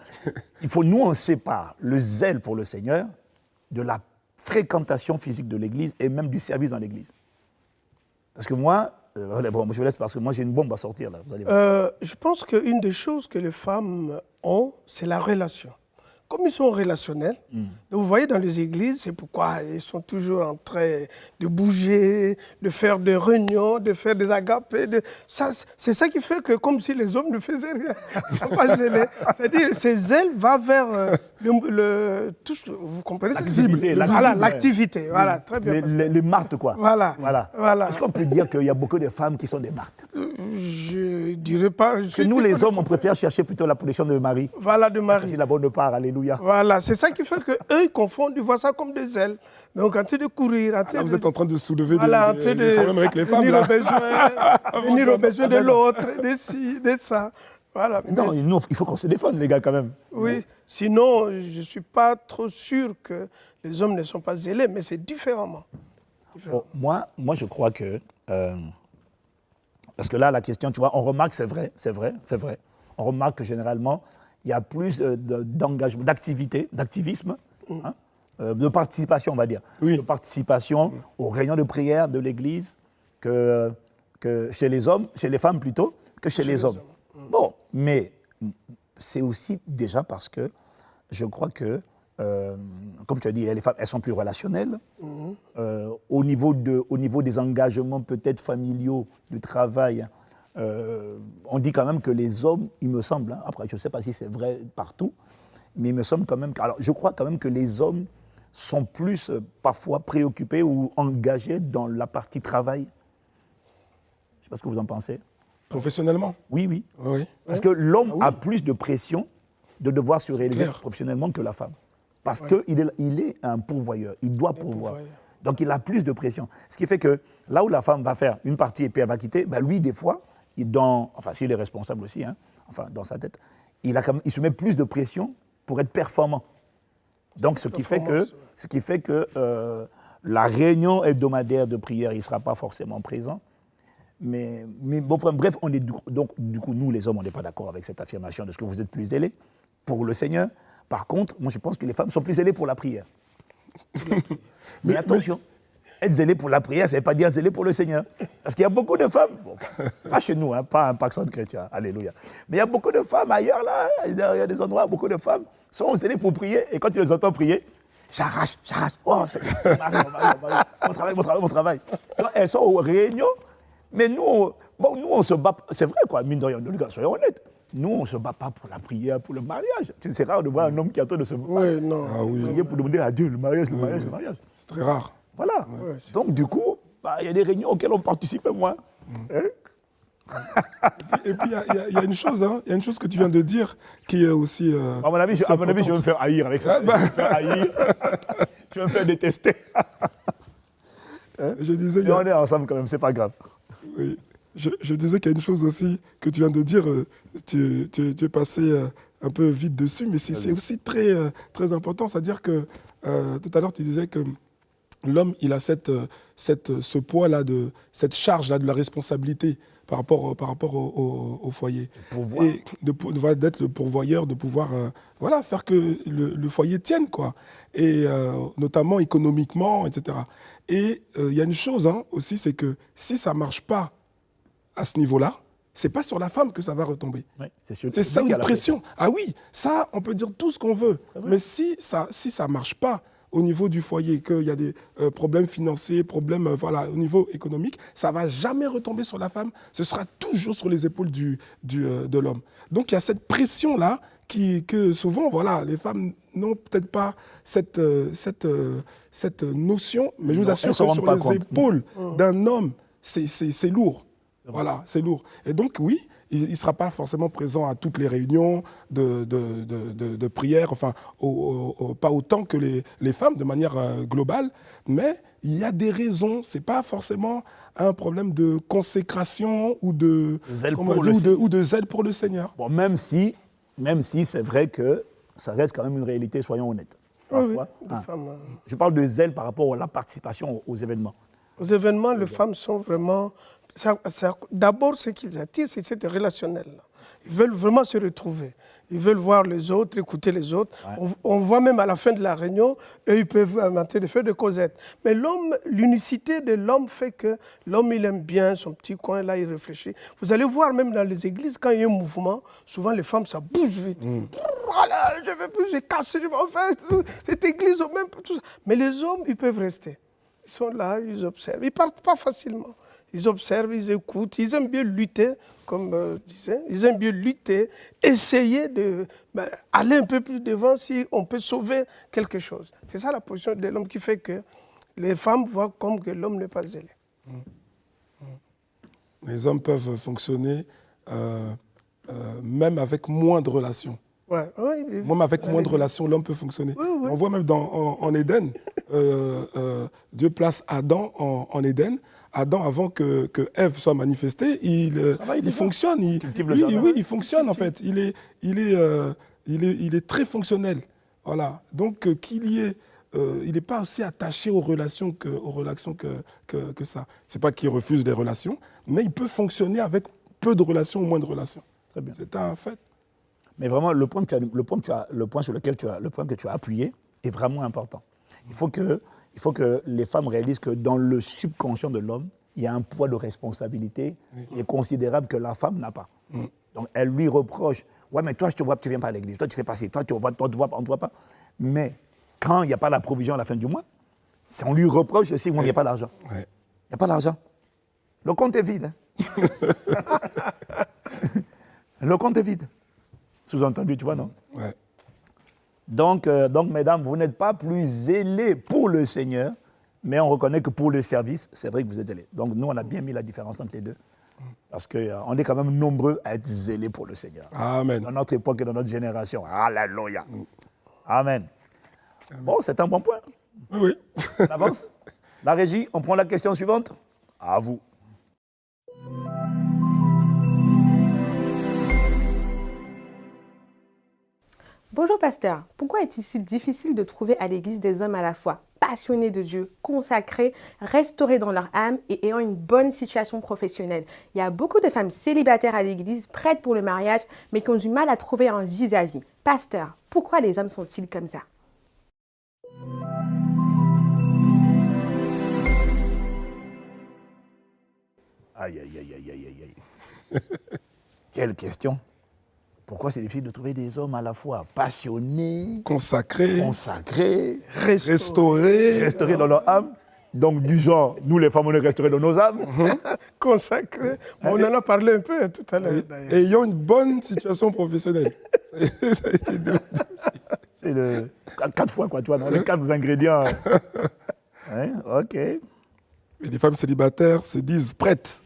nous, on sépare le zèle pour le Seigneur de la fréquentation physique de l'Église et même du service dans l'Église. Parce que moi, je vous laisse parce que moi, j'ai une bombe à sortir, là. Vous allez voir. Je pense qu'une des choses que les femmes ont, c'est la relation. Comme ils sont relationnels, donc vous voyez dans les églises, c'est pourquoi ils sont toujours en train de bouger, de faire des réunions, de faire des agapés. C'est ça qui fait que comme si les hommes ne faisaient rien. Ils ne sont pas zélés. C'est-à-dire ces zèles va vers vous comprenez l'activité. Voilà, très bien. Les martes, quoi. Voilà. Est-ce qu'on peut dire qu'il y a beaucoup de femmes qui sont des martes? Je ne dirais pas. Que nous, les hommes, on préfère chercher plutôt la protection de Marie. Voilà, de Marie. C'est la bonne part, alléluia. Voilà, c'est ça qui fait qu'eux, ils confondent, ils voient ça comme des ailes. Donc, en train de courir, vous êtes en train de soulever des problèmes avec les femmes, là. Venir aux besoins de l'autre, de ci, de ça. Voilà. Non, il faut qu'on se défende, les gars, quand même. Oui, sinon, je ne suis pas trop sûr que les hommes ne sont pas zélés, mais c'est différemment. Bon, moi, je crois que Parce que là, la question, tu vois, on remarque, c'est vrai. On remarque que généralement, il y a plus d'engagement, d'activisme, hein, de participation, on va dire. Oui. De participation aux réunions de prière de l'Église que chez les hommes, chez les femmes plutôt, que chez les hommes. Bon, mais c'est aussi déjà parce que je crois que, comme tu as dit, les femmes, elles sont plus relationnelles. Au niveau des engagements peut-être familiaux, du travail, on dit quand même que les hommes, il me semble, hein, après je ne sais pas si c'est vrai partout, mais il me semble quand même, alors je crois quand même que les hommes sont plus parfois préoccupés ou engagés dans la partie travail. Je ne sais pas ce que vous en pensez. Professionnellement? Oui, oui. Oui. Parce que l'homme a plus de pression de devoir se réaliser professionnellement que la femme. Parce qu'il est un pourvoyeur, il doit pourvoir. Donc il a plus de pression. Ce qui fait que là où la femme va faire une partie et puis elle va quitter, ben lui, des fois, enfin s'il est responsable aussi, hein, enfin dans sa tête, il se met plus de pression pour être performant. Donc ce qui fait que la réunion hebdomadaire de prière, il ne sera pas forcément présent. Mais bon, bref, donc du coup, nous les hommes, on n'est pas d'accord avec cette affirmation de ce que vous êtes plus zélés pour le Seigneur. Par contre, moi je pense que les femmes sont plus zélées pour la prière. Mais attention, être zélé pour la prière, ça ne veut pas dire zélé pour le Seigneur. Parce qu'il y a beaucoup de femmes, bon, pas chez nous, hein, pas un Paxson chrétien, alléluia. Mais il y a beaucoup de femmes ailleurs, là, il y a des endroits où beaucoup de femmes sont zélées pour prier. Et quand tu les entends prier, j'arrache. Oh, mon travail. Donc, elles sont aux réunions, mais nous, on se bat. C'est vrai, quoi, mine de rien, soyons honnêtes. Nous, on ne se bat pas pour la prière, pour le mariage. C'est rare de voir un homme qui attend de se prier pour demander à Dieu le mariage. C'est très rare. Voilà. Donc, du coup, il y a des réunions auxquelles on participe moins. Et puis, il y a une chose, hein, il y a une chose que tu viens de dire qui est aussi. À mon avis, je vais me faire haïr avec ça. Je vais me faire haïr. Je vais me faire détester. Je disais, mais on est ensemble quand même, c'est pas grave. Oui. Je disais qu'il y a une chose aussi que tu viens de dire, tu es passé un peu vite dessus, mais c'est aussi très, très important. C'est-à-dire que tout à l'heure, tu disais que l'homme, il a ce poids-là, cette charge-là de la responsabilité par rapport au foyer. Et d'être le pourvoyeur, de pouvoir faire que le foyer tienne, quoi. Et notamment économiquement, etc. Et il y a une chose aussi, c'est que si ça ne marche pas à ce niveau-là, c'est pas sur la femme que ça va retomber. Oui, c'est ça une pression. Ah oui, ça, on peut dire tout ce qu'on veut. Mais si ça marche pas au niveau du foyer, qu'il y a des problèmes financiers, problèmes au niveau économique, ça va jamais retomber sur la femme. Ce sera toujours sur les épaules de l'homme. Donc il y a cette pression-là que souvent, les femmes n'ont peut-être pas cette notion, mais je vous assure que sur les épaules d'un homme, c'est lourd. Voilà, c'est lourd. Et donc, oui, il ne sera pas forcément présent à toutes les réunions de prière, enfin, pas autant que les femmes, de manière globale, mais il y a des raisons. Ce n'est pas forcément un problème de consécration ou de zèle pour le Seigneur. Bon, même si c'est vrai que ça reste quand même une réalité, soyons honnêtes. Parfois, je parle de zèle par rapport à la participation aux événements. Aux événements, les femmes sont vraiment... D'abord, ce qu'ils attirent, c'est cette relationnel. Ils veulent vraiment se retrouver. Ils veulent voir les autres, écouter les autres. Ouais. On voit même à la fin de la réunion, eux, ils peuvent inventer des feux de causette. Mais l'homme, l'unicité de l'homme fait que l'homme, il aime bien son petit coin, là, il réfléchit. Vous allez voir même dans les églises, quand il y a un mouvement, souvent les femmes, ça bouge vite. Voilà, je ne veux plus, j'ai cassé, je m'en fais, cette église, même tout ça. Mais les hommes, ils peuvent rester. Ils sont là, ils observent. Ils ne partent pas facilement. Ils observent, ils écoutent, ils aiment bien lutter, comme disait, ils aiment bien lutter, essayer d'aller un peu plus devant si on peut sauver quelque chose. C'est ça la position de l'homme qui fait que les femmes voient comme que l'homme n'est pas zélé. Les hommes peuvent fonctionner même avec moins de relations. Ouais, oui, même avec moins de relations, l'homme peut fonctionner. Oui, oui. On voit même en Éden, Dieu place Adam en Éden. Adam, avant que Ève soit manifestée, il fonctionne. Il fonctionne en fait. Il est très fonctionnel. Voilà. Donc qu'il y ait il n'est pas aussi attaché aux relations que ça. Ce n'est pas qu'il refuse les relations, mais il peut fonctionner avec peu de relations ou moins de relations. Très bien. C'est un fait. Mais vraiment, le point que tu as appuyé est vraiment important. Il faut que les femmes réalisent que dans le subconscient de l'homme, il y a un poids de responsabilité qui est considérable que la femme n'a pas. Donc elle lui reproche, ouais mais toi je te vois, tu ne viens pas à l'église, toi tu fais pas ci, toi tu vois, on ne te voit pas. Mais quand il n'y a pas la provision à la fin du mois, on lui reproche aussi, moi il n'y a pas d'argent. Il n'y a pas d'argent. Le compte est vide. Le compte est vide. Sous-entendu, tu vois, non? Ouais. Donc, mesdames, vous n'êtes pas plus zélées pour le Seigneur, mais on reconnaît que pour le service, c'est vrai que vous êtes zélés. Donc, nous, on a bien mis la différence entre les deux. Parce qu'on est quand même nombreux à être zélés pour le Seigneur. Amen. Dans notre époque et dans notre génération. Alléluia. Amen. Bon, c'est un bon point. Oui. On avance. La régie, on prend la question suivante. À vous. Bonjour pasteur, pourquoi est-il si difficile de trouver à l'église des hommes à la fois passionnés de Dieu, consacrés, restaurés dans leur âme et ayant une bonne situation professionnelle? Il y a beaucoup de femmes célibataires à l'église, prêtes pour le mariage, mais qui ont du mal à trouver un vis-à-vis. Pasteur, pourquoi les hommes sont-ils comme ça? Aïe, aïe, aïe, aïe, aïe, aïe. Quelle question. Pourquoi c'est difficile de trouver des hommes à la fois passionnés, Consacrés, restaurés dans leur âme? Donc, du genre, nous les femmes, on est restaurés dans nos âmes. Consacrés. Bon, on en a parlé un peu tout à l'heure, d'ailleurs. et ayant une bonne situation professionnelle. Ça a été dit aussi. C'est le 4 fois, quoi, tu vois, dans les 4 ingrédients. Hein? Ok. Et les femmes célibataires se disent prêtes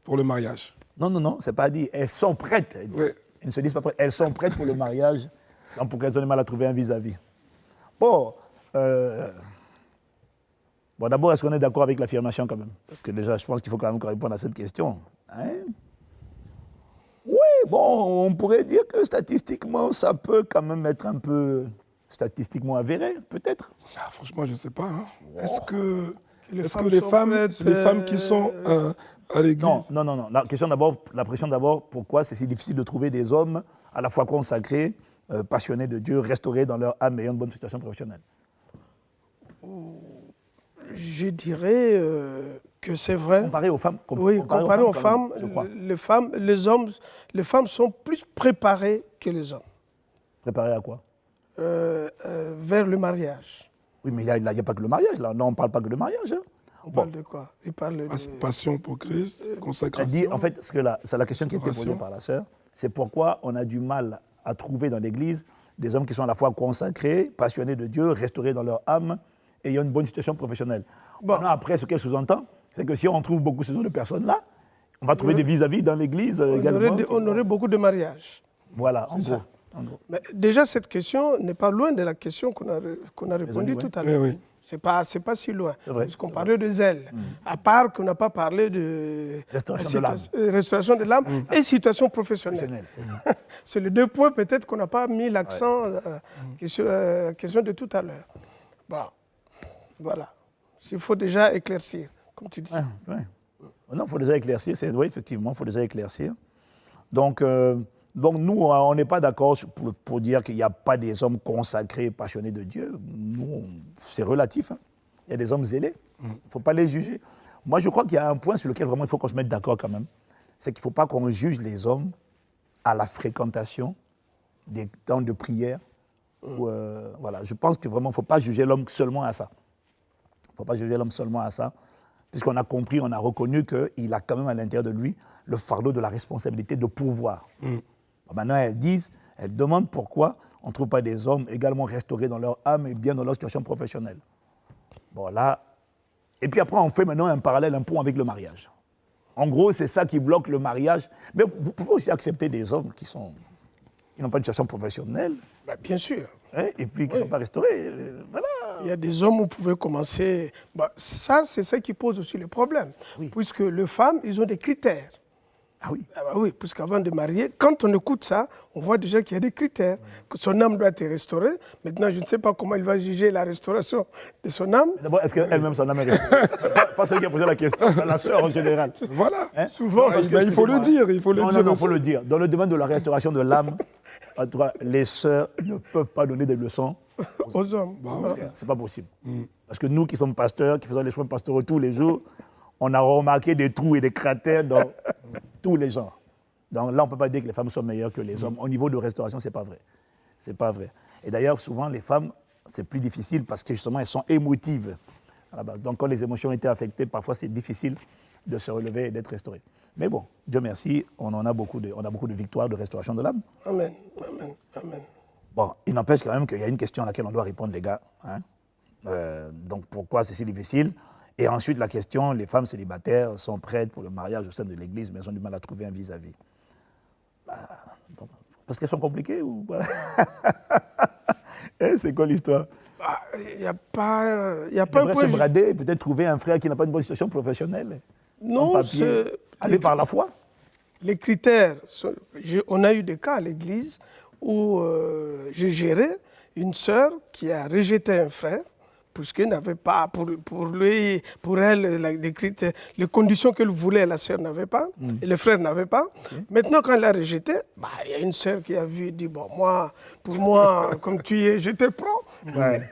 pour le mariage. Non, c'est pas dit. Elles sont prêtes. Ouais. Elles ne se disent pas prêtes. Elles sont prêtes pour le mariage. Donc, pour qu'elles aient mal à trouver un vis-à-vis. Bon, d'abord, est-ce qu'on est d'accord avec l'affirmation quand même? Parce que déjà, je pense qu'il faut quand même qu'on réponde à cette question. Hein? Oui, bon, on pourrait dire que statistiquement, ça peut quand même être un peu statistiquement avéré, peut-être. Ah, franchement, je ne sais pas. Hein. Est-ce que les prêtes, c'est les femmes qui sont à l'église? Non. La question d'abord, pourquoi c'est si difficile de trouver des hommes à la fois consacrés, passionnés de Dieu, restaurés dans leur âme et ayant une bonne situation professionnelle? Je dirais que c'est vrai. Comparé aux femmes. Comparé aux femmes, je crois. les femmes sont plus préparées que les hommes. Préparées à quoi? Vers le mariage. Oui, mais il n'y a pas que le mariage, là. Non, on ne parle pas que de mariage. Hein. On parle de quoi? Il parle de... Passion pour Christ, Elle consacration. dit, en fait, c'est la question qui a été posée par la sœur, c'est pourquoi on a du mal à trouver dans l'Église des hommes qui sont à la fois consacrés, passionnés de Dieu, restaurés dans leur âme, et ayant une bonne situation professionnelle. Bon. Maintenant, après, ce qu'elle sous-entend, c'est que si on trouve beaucoup ce genre de personnes-là, on va trouver des vis-à-vis dans l'Église également. On aurait beaucoup de mariages. Voilà, en gros. Mais déjà, cette question n'est pas loin de la question qu'on a répondu tout à l'heure. Oui. C'est pas si loin. Puisqu'on parlait de zèle. À part qu'on n'a pas parlé de restauration de l'âme et situation professionnelle. C'est les 2 points peut-être qu'on n'a pas mis l'accent question de tout à l'heure. Bon, voilà. Il faut déjà éclaircir, comme tu dis. Non, il faut déjà éclaircir. Oui, effectivement, il faut déjà éclaircir. Donc nous, on n'est pas d'accord pour dire qu'il n'y a pas des hommes consacrés, passionnés de Dieu. Nous, c'est relatif. Hein. Il y a des hommes zélés. Il ne faut pas les juger. Moi, je crois qu'il y a un point sur lequel vraiment il faut qu'on se mette d'accord quand même. C'est qu'il ne faut pas qu'on juge les hommes à la fréquentation des temps de prière. Voilà. Je pense que vraiment, il ne faut pas juger l'homme seulement à ça. Il ne faut pas juger l'homme seulement à ça. Puisqu'on a compris, on a reconnu qu'il a quand même à l'intérieur de lui le fardeau de la responsabilité de pourvoir. Maintenant, elles demandent pourquoi on ne trouve pas des hommes également restaurés dans leur âme et bien dans leur situation professionnelle. Bon, là. Et puis après, on fait maintenant un parallèle, un pont avec le mariage. En gros, c'est ça qui bloque le mariage. Mais vous pouvez aussi accepter des hommes qui n'ont pas une situation professionnelle. Bah, bien sûr. Hein, et puis qui ne sont pas restaurés. Voilà. Il y a des hommes où vous pouvez commencer. Ça, c'est ça qui pose aussi le problème. Puisque les femmes, ils ont des critères. Ah oui. Ah bah oui, puisqu'avant de marier, quand on écoute ça, on voit déjà qu'il y a des critères. Que son âme doit être restaurée. Maintenant, je ne sais pas comment il va juger la restauration de son âme. D'abord, est-ce qu'elle-même, son âme est restaurée? Pas celle qui a posé la question, la sœur en général. Voilà. Hein? Souvent, Parce que, il faut le excusez-moi, dire, il faut le non, dire Non, non, il aussi. faut le dire. Dans le domaine de la restauration de l'âme, en tout cas, les sœurs ne peuvent pas donner des leçons. aux hommes. C'est pas possible. Parce que nous qui sommes pasteurs, qui faisons les soins pastoraux tous les jours, on a remarqué des trous et des cratères dans tous les genres. Donc là, on ne peut pas dire que les femmes sont meilleures que les hommes. Au niveau de restauration, ce n'est pas vrai. C'est pas vrai. Et d'ailleurs, souvent, les femmes, c'est plus difficile parce que justement, elles sont émotives. Donc quand les émotions ont été affectées, parfois, c'est difficile de se relever et d'être restauré. Mais bon, Dieu merci, on a beaucoup de victoires de restauration de l'âme. Amen, amen, amen. Bon, il n'empêche quand même qu'il y a une question à laquelle on doit répondre, les gars. Hein. Donc pourquoi c'est si difficile? Et ensuite, la question, les femmes célibataires sont prêtes pour le mariage au sein de l'Église, mais elles ont du mal à trouver un vis-à-vis. Parce qu'elles sont compliquées ou pas? C'est quoi l'histoire? Il n'y a pas un devrait point. se brader, peut-être trouver un frère qui n'a pas une bonne situation professionnelle. Non, aller par la foi. Les critères, on a eu des cas à l'église où j'ai géré une sœur qui a rejeté un frère puisqu'elle n'avait pas, pour elle, les conditions qu'elle voulait, la sœur n'avait pas, et le frère n'avait pas. Maintenant, quand elle l'a rejeté, il y a une sœur qui a vu et dit, bon, pour moi, comme tu es, je te prends. Ouais.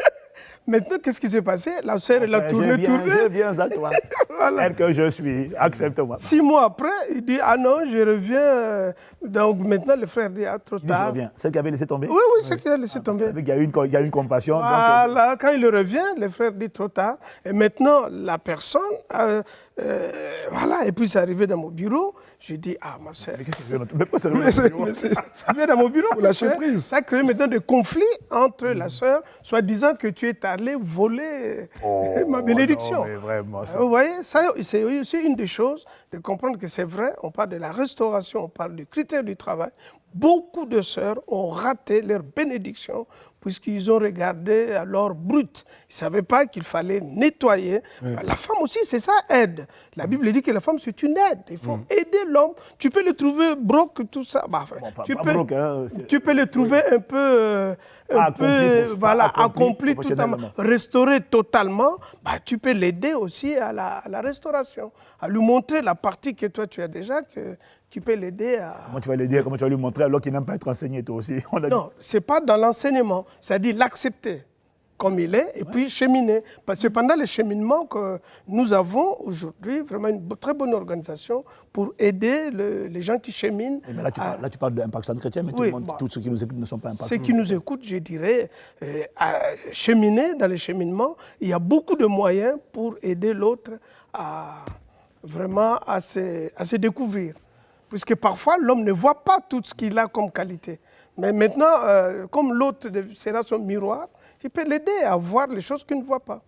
Maintenant, qu'est-ce qui s'est passé? La sœur, elle a tourné. Je viens à toi. Voilà. Elle que je suis, accepte-moi. 6 mois après, il dit, ah non, je reviens. Donc maintenant, le frère dit, ah, trop tard. Celle qui avait laissé tomber? Oui, celle qui a laissé tomber. Il y a une compassion. Voilà, quand il revient, le frère dit trop tard. Et maintenant, la personne, voilà, et puis c'est arrivé dans mon bureau. Je dis, ah, ma soeur. Mais qu'est-ce que ça vient dans mon bureau. Faut lâcher prise. Ça crée maintenant des conflits entre la sœur, soi-disant que tu es allé voler ma bénédiction. Non, mais vraiment, ça... Vous voyez, ça, c'est aussi une des choses de comprendre que c'est vrai. On parle de la restauration, on parle du critère du travail. Beaucoup de sœurs ont raté leur bénédiction puisqu'ils ont regardé à l'or brut. Ils ne savaient pas qu'il fallait nettoyer. Oui. La femme aussi, c'est ça, aide. La Bible dit que la femme, c'est une aide. Il faut aider l'homme. Tu peux le trouver broc, tout ça. Tu peux le trouver un peu, accompli totalement, restauré totalement. Tu peux l'aider aussi à la restauration, à lui montrer la partie que toi, tu as déjà, qui peut l'aider à... Comment tu vas l'aider, comment tu vas lui montrer alors qu'il n'aime pas être enseigné toi aussi? Non, ce n'est pas dans l'enseignement, c'est-à-dire l'accepter comme il est et puis cheminer. Parce que pendant le cheminement que nous avons aujourd'hui, vraiment une très bonne organisation pour aider les gens qui cheminent. Mais là, tu parles d'Impact Centre Chrétien, mais tous ceux qui nous écoutent ne sont pas Impact Centre. Ceux qui nous écoutent, je dirais, à cheminer dans le cheminement, il y a beaucoup de moyens pour aider l'autre à se découvrir. Puisque parfois, l'homme ne voit pas tout ce qu'il a comme qualité. Mais maintenant, comme l'autre sera son miroir, il peut l'aider à voir les choses qu'il ne voit pas.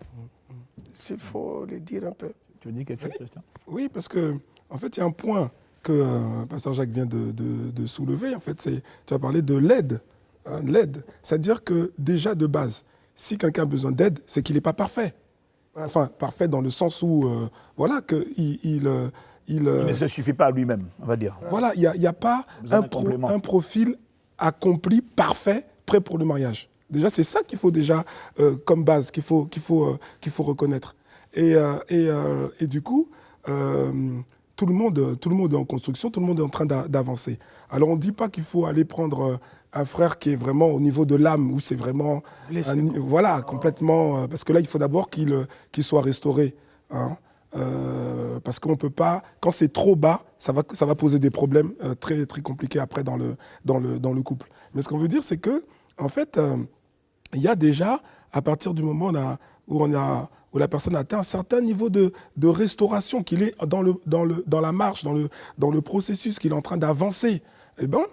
S'il faut le dire un peu. Tu veux dire quelque chose, Christian? Oui, parce qu'en fait, il y a un point que Pasteur Jacques vient de soulever. En fait, tu as parlé de l'aide. Hein, l'aide. C'est-à-dire que déjà de base, si quelqu'un a besoin d'aide, c'est qu'il n'est pas parfait. Enfin, parfait dans le sens où, voilà, qu'il... Il ne se suffit pas à lui-même, on va dire. Voilà, il n'y a pas un profil accompli, parfait, prêt pour le mariage. Déjà, c'est ça qu'il faut déjà comme base, qu'il faut reconnaître. Et du coup, tout le monde est en construction, tout le monde est en train d'avancer. Alors, on ne dit pas qu'il faut aller prendre un frère qui est vraiment au niveau de l'âme, où c'est vraiment... voilà, complètement... parce que là, il faut d'abord qu'il soit restauré. Hein. Parce qu'on ne peut pas, quand c'est trop bas, ça va poser des problèmes très, très compliqués après dans le couple. Mais ce qu'on veut dire, c'est que, en fait, il y a déjà, à partir du moment où la personne a atteint un certain niveau de restauration, qu'il est dans la marche, dans le processus, qu'il est en train d'avancer, eh ben,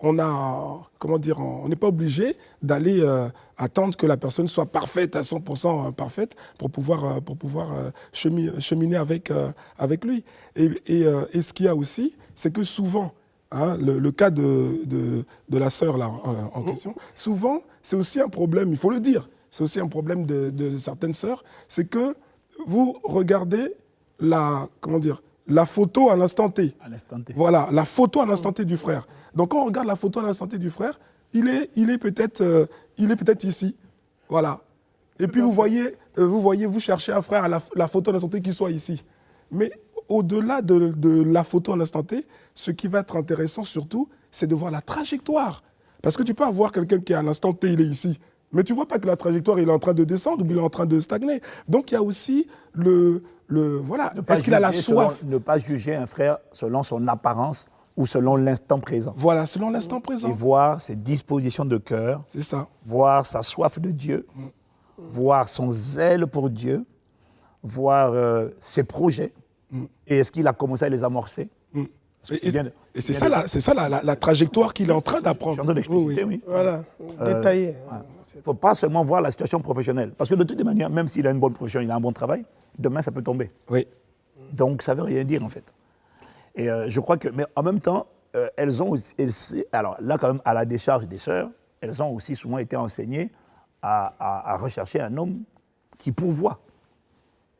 on n'est pas obligé d'aller attendre que la personne soit parfaite, à 100% parfaite, pour pouvoir cheminer avec lui. Et ce qu'il y a aussi, c'est que souvent, hein, le cas de la sœur là, en question, souvent, c'est aussi un problème, il faut le dire, c'est aussi un problème de certaines sœurs, c'est que vous regardez la photo à l'instant T. À l'instant T. Voilà, la photo à l'instant T du frère. Donc quand on regarde la photo à l'instant T du frère, il est peut-être ici. Voilà. Et puis vous cherchez un frère à la photo à l'instant T qui soit ici. Mais au-delà de la photo à l'instant T, ce qui va être intéressant surtout, c'est de voir la trajectoire. Parce que tu peux avoir quelqu'un qui à l'instant T, il est ici. Mais tu ne vois pas que la trajectoire, il est en train de descendre ou il est en train de stagner. Donc il y a aussi voilà. Est-ce qu'il a la soif? Ne pas juger un frère selon son apparence ou selon l'instant présent. Voilà, selon l'instant présent. Et voir ses dispositions de cœur. C'est ça. Voir sa soif de Dieu. Voir son zèle pour Dieu. Voir ses projets. Et est-ce qu'il a commencé à les amorcer? Et c'est ça, la trajectoire qu'il est en train d'apprendre. Je suis en train d'expliciter, oui. Voilà, détaillé. Il ne faut pas seulement voir la situation professionnelle. Parce que de toute manière, même s'il a une bonne profession, il a un bon travail, demain, ça peut tomber. Oui. Donc, ça ne veut rien dire, en fait. Et je crois que... Mais en même temps, elles ont aussi... alors là, quand même, à la décharge des sœurs, elles ont aussi souvent été enseignées à rechercher un homme qui pourvoit.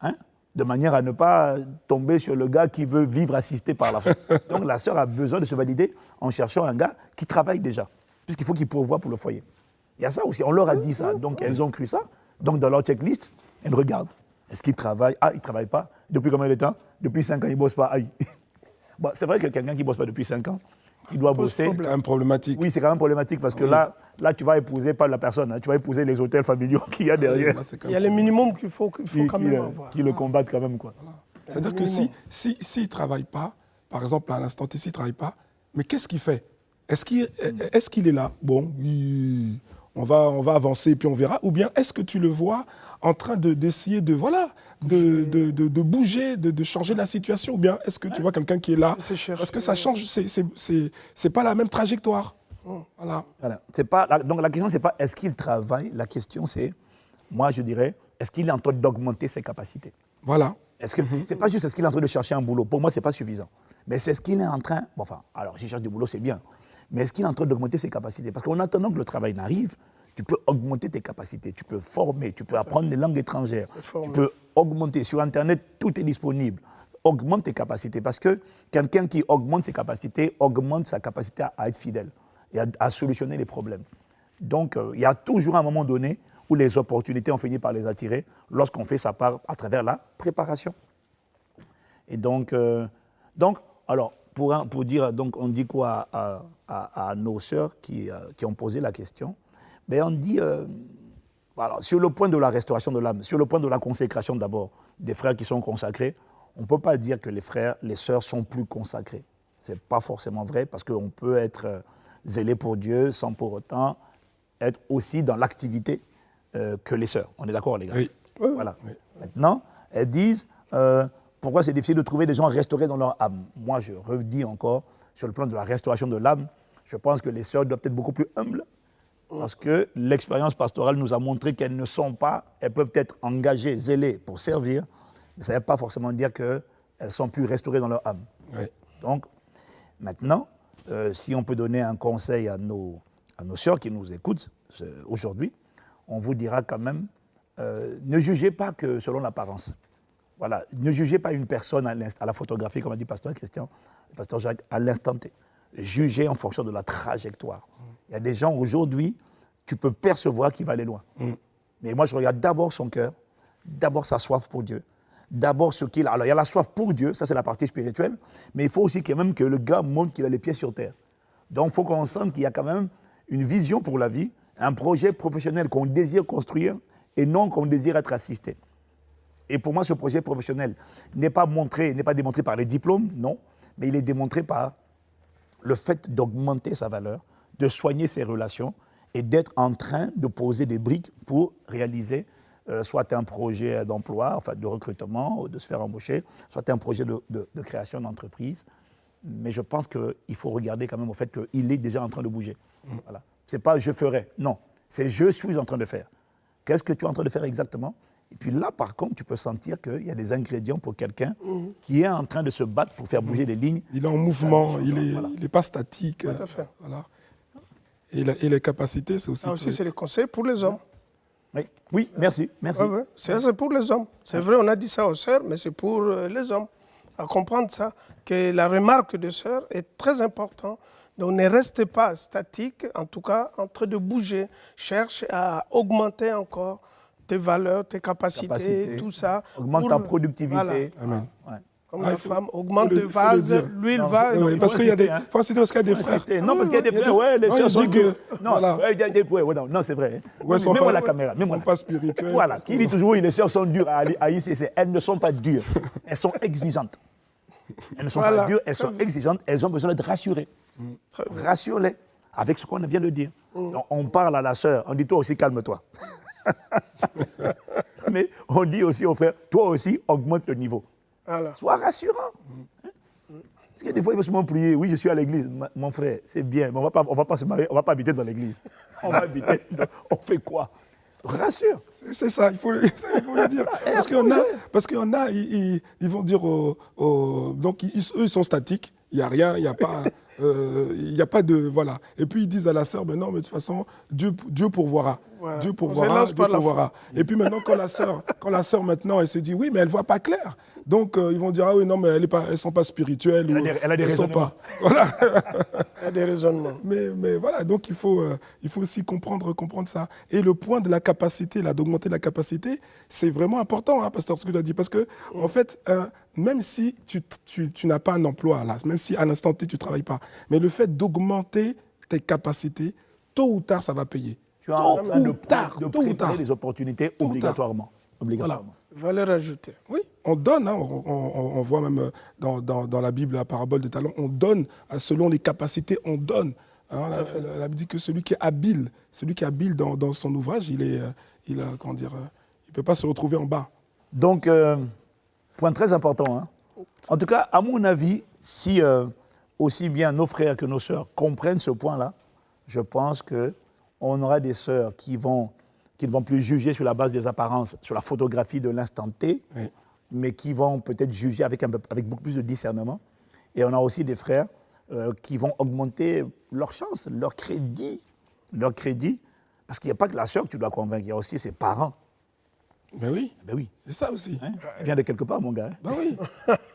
Hein? De manière à ne pas tomber sur le gars qui veut vivre assisté par la femme. Donc, la sœur a besoin de se valider en cherchant un gars qui travaille déjà. Puisqu'il faut qu'il pourvoie pour le foyer. Il y a ça aussi, on leur a dit ça, donc elles ont cru ça. Donc dans leur checklist, elles regardent. Est-ce qu'il travaille? Ah, il ne travaille pas. Depuis combien de temps? Depuis 5 ans, il ne bosse pas. Aïe. Bon, c'est vrai que quelqu'un qui ne bosse pas depuis 5 ans, qui doit bosser... C'est quand même problématique. Oui, c'est quand même problématique parce que là, tu vas épouser pas la personne, hein, tu vas épouser les hôtels familiaux qu'il y a derrière. Il y a le minimum qu'il faut quand même avoir. Qui le combattent quand même, quoi. Voilà. C'est-à-dire que s'il ne travaille pas, par exemple à l'instant T, s'il ne travaille pas, mais qu'est-ce qu'il fait? Est-ce qu'il est là? Bon, on va avancer et puis on verra. Ou bien est-ce que tu le vois en train d'essayer de bouger, de changer la situation? Ou bien est-ce que tu vois quelqu'un qui est là? Parce que ça change, c'est pas la même trajectoire. Voilà. C'est pas, donc la question, c'est pas est-ce qu'il travaille? La question, c'est, moi je dirais, est-ce qu'il est en train d'augmenter ses capacités? Voilà. C'est pas juste est-ce qu'il est en train de chercher un boulot. Pour moi, c'est pas suffisant. Mais c'est ce qu'il est en train... Bon, enfin, alors, s'il cherche du boulot, c'est bien. Mais est-ce qu'il est en train d'augmenter ses capacités? Parce qu'en attendant que le travail n'arrive, tu peux augmenter tes capacités, tu peux former, tu peux apprendre des langues étrangères, tu peux augmenter. Sur Internet, tout est disponible. Augmente tes capacités. Parce que quelqu'un qui augmente ses capacités, augmente sa capacité à être fidèle et à solutionner les problèmes. Donc, il y a toujours un moment donné où les opportunités ont fini par les attirer lorsqu'on fait sa part à travers la préparation. Et donc alors, pour dire, donc on dit quoi à nos sœurs qui ont posé la question? Ben on dit, alors, sur le point de la restauration de l'âme, sur le point de la consécration d'abord, des frères qui sont consacrés, on ne peut pas dire que les sœurs sont plus consacrées. Ce n'est pas forcément vrai, parce qu'on peut être zélé pour Dieu sans pour autant être aussi dans l'activité que les sœurs. On est d'accord, les gars? Oui. Voilà. Oui. Maintenant, elles disent... pourquoi c'est difficile de trouver des gens restaurés dans leur âme? Moi, je redis encore, sur le plan de la restauration de l'âme, je pense que les sœurs doivent être beaucoup plus humbles, parce que l'expérience pastorale nous a montré qu'elles ne sont pas, elles peuvent être engagées, zélées pour servir, mais ça ne veut pas forcément dire qu'elles sont plus restaurées dans leur âme. Oui. Donc, maintenant, si on peut donner un conseil à nos sœurs qui nous écoutent aujourd'hui, on vous dira quand même, ne jugez pas que selon l'apparence. Voilà, ne jugez pas une personne à la photographie, comme a dit Pasteur Christian, Pasteur Jacques, à l'instant T. Jugez en fonction de la trajectoire. Il y a des gens aujourd'hui, tu peux percevoir qu'il va aller loin. Mais moi, je regarde d'abord son cœur, d'abord sa soif pour Dieu, d'abord ce qu'il a. Alors, il y a la soif pour Dieu, ça c'est la partie spirituelle, mais il faut aussi quand même que le gars montre qu'il a les pieds sur terre. Donc, il faut qu'on sente qu'il y a quand même une vision pour la vie, un projet professionnel qu'on désire construire et non qu'on désire être assisté. Et pour moi, ce projet professionnel n'est pas démontré par les diplômes, non, mais il est démontré par le fait d'augmenter sa valeur, de soigner ses relations et d'être en train de poser des briques pour réaliser soit un projet d'emploi, enfin de recrutement, de se faire embaucher, soit un projet de création d'entreprise. Mais je pense qu'il faut regarder quand même au fait qu'il est déjà en train de bouger. Voilà. Ce n'est pas « je ferai », non, c'est « je suis en train de faire ». Qu'est-ce que tu es en train de faire exactement? Et puis là, par contre, tu peux sentir qu'il y a des ingrédients pour quelqu'un qui est en train de se battre pour faire bouger les lignes. Il est en mouvement, il n'est pas statique. Tout à fait. Voilà. Et les capacités, c'est aussi... Ça aussi, c'est les conseils pour les hommes. Oui, merci. Ouais. C'est pour les hommes. C'est vrai, on a dit ça aux sœurs, mais c'est pour les hommes. à comprendre ça, que la remarque de sœur est très importante. Donc ne restez pas statique, en tout cas en train de bouger. Cherche à augmenter encore tes valeurs, tes capacités, tout ça. Augmente ta productivité. Voilà. Amen. Ouais. Comme la femme augmente de faut le vase, dire. lui il Non, va... Oui, parce qu'il y a des, parce qu'il y a des frères. Non, parce qu'il y a des frères, ouais, les Non, sœurs il sont dit dures. que- Non, voilà. ouais, il y a des- ouais, non, non, c'est vrai. Ouais, sont Mets-moi pas- la caméra. Ils Mets-moi sont la- pas spirituels. Voilà, parce qui que- dit toujours, oui, les sœurs sont dures à ICC. Elles ne sont pas dures. Elles sont exigeantes. Elles ne sont Voilà. pas dures, elles sont exigeantes. Elles ont besoin d'être rassurées. Rassure-les avec ce qu'on vient de dire. Donc, on parle à la sœur, on dit toi aussi, calme-toi. Mais on dit aussi au frère, toi aussi, augmente le niveau. Voilà. Sois rassurant. Parce que des fois, il faut seulement prier. Oui, je suis à l'église. Mon frère, c'est bien, mais on va pas se marier, on ne va pas habiter dans l'église. On va habiter. On fait quoi? Rassure. C'est ça, il faut le dire. Parce qu'il y en a, ils vont dire donc eux, ils sont statiques. Il n'y a rien, il n'y a pas. Il n'y a pas de. Voilà. Et puis ils disent à la sœur, ben non, mais de toute façon, Dieu pourvoira. Voilà. Dieu On pourvoira, se lance Dieu par la pourvoira. Et puis maintenant, quand la sœur maintenant, elle se dit, oui, mais elle ne voit pas clair. Donc ils vont dire, ah oui, non, mais elles ne sont pas spirituelles. Elle a des elles sont raisonnements. pas. Voilà. Il y a des raisonnements. Mais voilà, donc il faut aussi comprendre ça. Et le point de la capacité, là, d'augmenter la capacité, c'est vraiment important, hein, pasteur, ce que tu as dit. Parce que, en fait, même si tu n'as pas un emploi, là, même si à l'instant T, tu ne travailles pas, mais le fait d'augmenter tes capacités, tôt ou tard, ça va payer. Tu as en train de préparer les opportunités obligatoirement. Voilà. Valeur ajoutée. Oui, on donne, hein, on voit même dans la Bible la parabole des talents, on donne selon les capacités, on donne. Hein, la Bible dit que celui qui est habile dans son ouvrage, il ne peut pas se retrouver en bas. Donc, point très important. Hein. En tout cas, à mon avis, si aussi bien nos frères que nos sœurs comprennent ce point-là, je pense qu'on aura des sœurs qui ne vont plus juger sur la base des apparences, sur la photographie de l'instant T, Oui. mais qui vont peut-être juger avec beaucoup plus de discernement. Et on a aussi des frères qui vont augmenter leur chance, leur crédit. Parce qu'il n'y a pas que la sœur que tu dois convaincre, il y a aussi ses parents. Ben oui, Ben oui, c'est ça aussi. hein, il vient de quelque part, mon gars. Hein. Ben oui,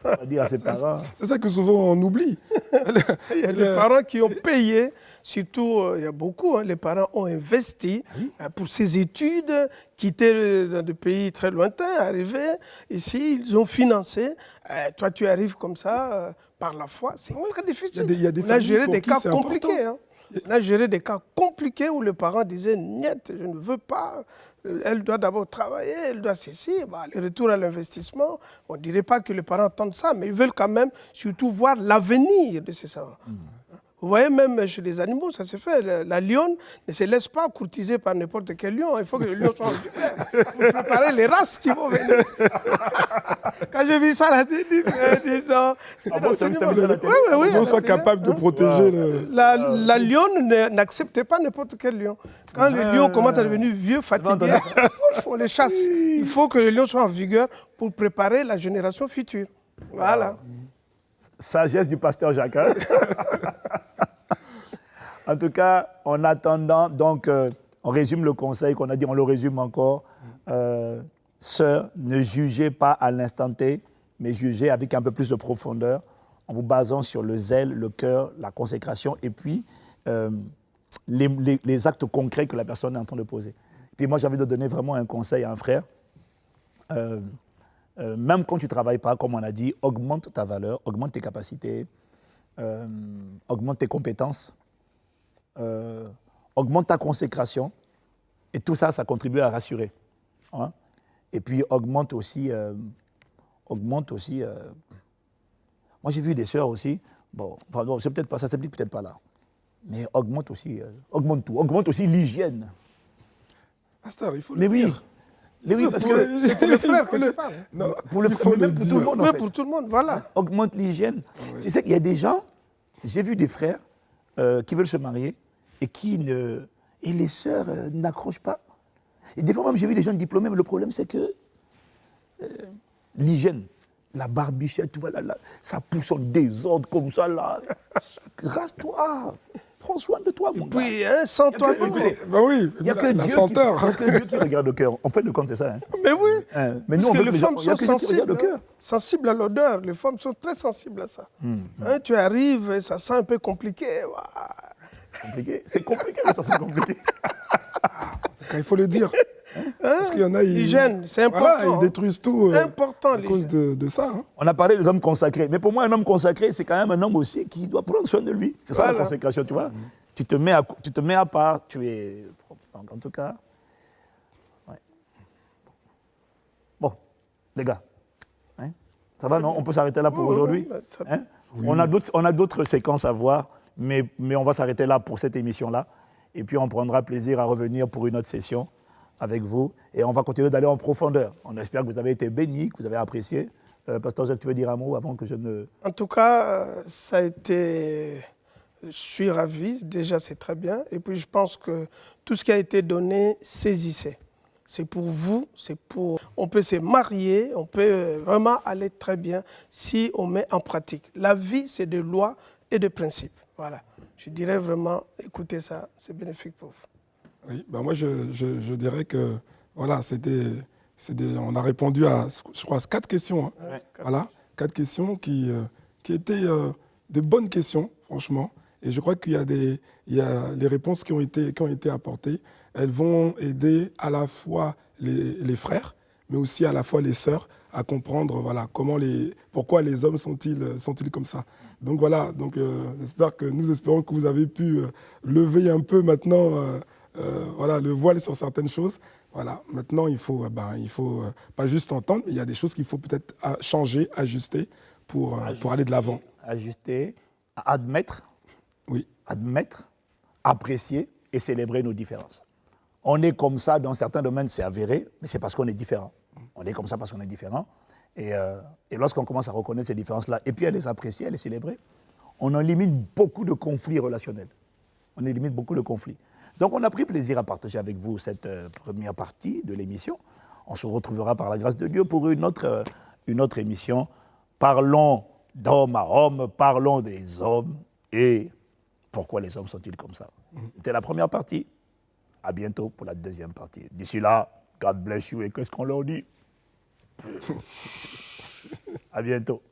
On va dire à ses parents. c'est ça que souvent on oublie. Il y a des parents qui ont payé, surtout, il y a beaucoup, hein, les parents ont investi pour ces études, quitté dans des pays très lointains, arrivé ici, ils ont financé. Toi, tu arrives comme ça, par la foi, c'est très difficile. Il y a des On a familles géré pour des qui cas c'est compliqués. important. Hein. On a géré des cas compliqués où le parent disait « Niet, je ne veux pas, elle doit d'abord travailler, elle doit ceci, le retour à l'investissement ». On ne dirait pas que les parents entendent ça, mais ils veulent quand même surtout voir l'avenir de ces enfants. Vous voyez, même chez les animaux, ça se fait. La lionne ne se laisse pas courtiser par n'importe quel lion. Il faut que le lion soit en vigueur pour préparer les races qui vont venir. Quand j'ai vu ça, là, j'ai dit, dis donc. Ah bon, ça, l'enseignement. vous avez vu à la télé? Oui, On soit capable de protéger le... La lionne n'acceptait pas n'importe quel lion. Quand le lion commence à devenir vieux, fatigué, on les chasse. Il faut que le lion soit en vigueur pour préparer la génération future. Voilà. Sagesse du pasteur Jacques. Hein. En tout cas, en attendant, donc, on résume le conseil qu'on a dit, on le résume encore. Sœurs, ne jugez pas à l'instant T, mais jugez avec un peu plus de profondeur, en vous basant sur le zèle, le cœur, la consécration, et puis les actes concrets que la personne est en train de poser. Puis moi, j'ai envie de donner vraiment un conseil à un frère. Même quand tu ne travailles pas, comme on a dit, augmente ta valeur, augmente tes capacités, augmente tes compétences, augmente ta consécration. Et tout ça, ça contribue à rassurer. Hein? Et puis, augmente aussi... moi, j'ai vu des sœurs aussi. Bon, c'est peut-être pas ça, c'est peut-être pas là. Mais augmente aussi, augmente tout. Augmente aussi l'hygiène. Pasteur, il faut le Mais oui. dire. Mais oui, parce que... C'est pour le frère que tu parles. Non, Pour le il faut même le pour tout le dire. monde, en Oui, fait. pour tout le monde, voilà. Augmente l'hygiène. Tu sais qu'il y a des gens, j'ai vu des frères qui veulent se marier et et les sœurs n'accrochent pas. Et des fois même, j'ai vu des gens diplômés, mais le problème, c'est que l'hygiène, la barbichette, voilà, là, ça pousse en désordre comme ça, là. Rase-toi. prends soin de toi, mon gars. Puis, hein, sans toi, non. Ben oui, Il n'y a que la Dieu senteur. il y a que Dieu qui regarde le cœur. En fait, le compte, c'est ça. Hein. Mais oui. Hein, mais Parce nous, on que veut les que les gens... femmes Il y a sont que Dieu qui regarde sensibles, le cœur. sensibles à l'odeur. Les femmes sont très sensibles à ça. Hein, tu arrives, et ça sent un peu compliqué. Ouah. Compliqué. C'est compliqué, mais ça c'est compliqué. Quand il faut le dire. Parce qu'il y en a, Ils gênent, c'est important. Voilà, ils détruisent tout C'est important, à les cause gènes. de ça. Hein. On a parlé des hommes consacrés. Mais pour moi, un homme consacré, c'est quand même un homme aussi qui doit prendre soin de lui. C'est ça la Voilà. consécration, tu vois. Tu te mets à part, tu es... Donc, en tout cas... ouais. Bon, les gars, hein, ça va, non? On peut s'arrêter là pour Ouais, aujourd'hui, ouais, ça- hein? On a d'autres séquences à voir, mais on va s'arrêter là pour cette émission-là. Et puis, on prendra plaisir à revenir pour une autre session avec vous. Et on va continuer d'aller en profondeur. On espère que vous avez été bénis, que vous avez apprécié. Pasteur Jacques, tu veux dire un mot avant que je ne... En tout cas, ça a été... Je suis ravi, déjà c'est très bien. Et puis je pense que tout ce qui a été donné, saisissez. C'est pour vous, c'est pour... On peut se marier, on peut vraiment aller très bien si on met en pratique. La vie, c'est de lois et de principes. Voilà. Je dirais vraiment, écoutez ça, c'est bénéfique pour vous. Oui, ben moi je dirais que voilà, on a répondu à, je crois, 4 questions. Hein. Ouais. Voilà, 4 questions qui étaient de bonnes questions, franchement. Et je crois qu'il y a les réponses qui ont été apportées. Elles vont aider à la fois les frères, mais aussi à la fois les sœurs à comprendre voilà, pourquoi les hommes sont-ils comme ça. Donc voilà, nous espérons que vous avez pu lever un peu maintenant voilà, le voile sur certaines choses. Voilà, maintenant il faut pas juste entendre, mais il y a des choses qu'il faut peut-être changer, ajuster pour aller de l'avant. Ajuster, admettre, Oui. admettre, apprécier et célébrer nos différences. On est comme ça dans certains domaines, c'est avéré, mais c'est parce qu'on est différent. On est comme ça parce qu'on est différent. Et lorsqu'on commence à reconnaître ces différences-là, et puis à les apprécier, à les célébrer, on élimine beaucoup de conflits relationnels. On élimine beaucoup de conflits. Donc on a pris plaisir à partager avec vous cette première partie de l'émission. On se retrouvera par la grâce de Dieu pour une autre émission. Parlons d'homme à homme, parlons des hommes et pourquoi les hommes sont-ils comme ça. C'était la première partie. À bientôt pour la deuxième partie. D'ici là, God bless you et qu'est-ce qu'on leur dit? À bientôt.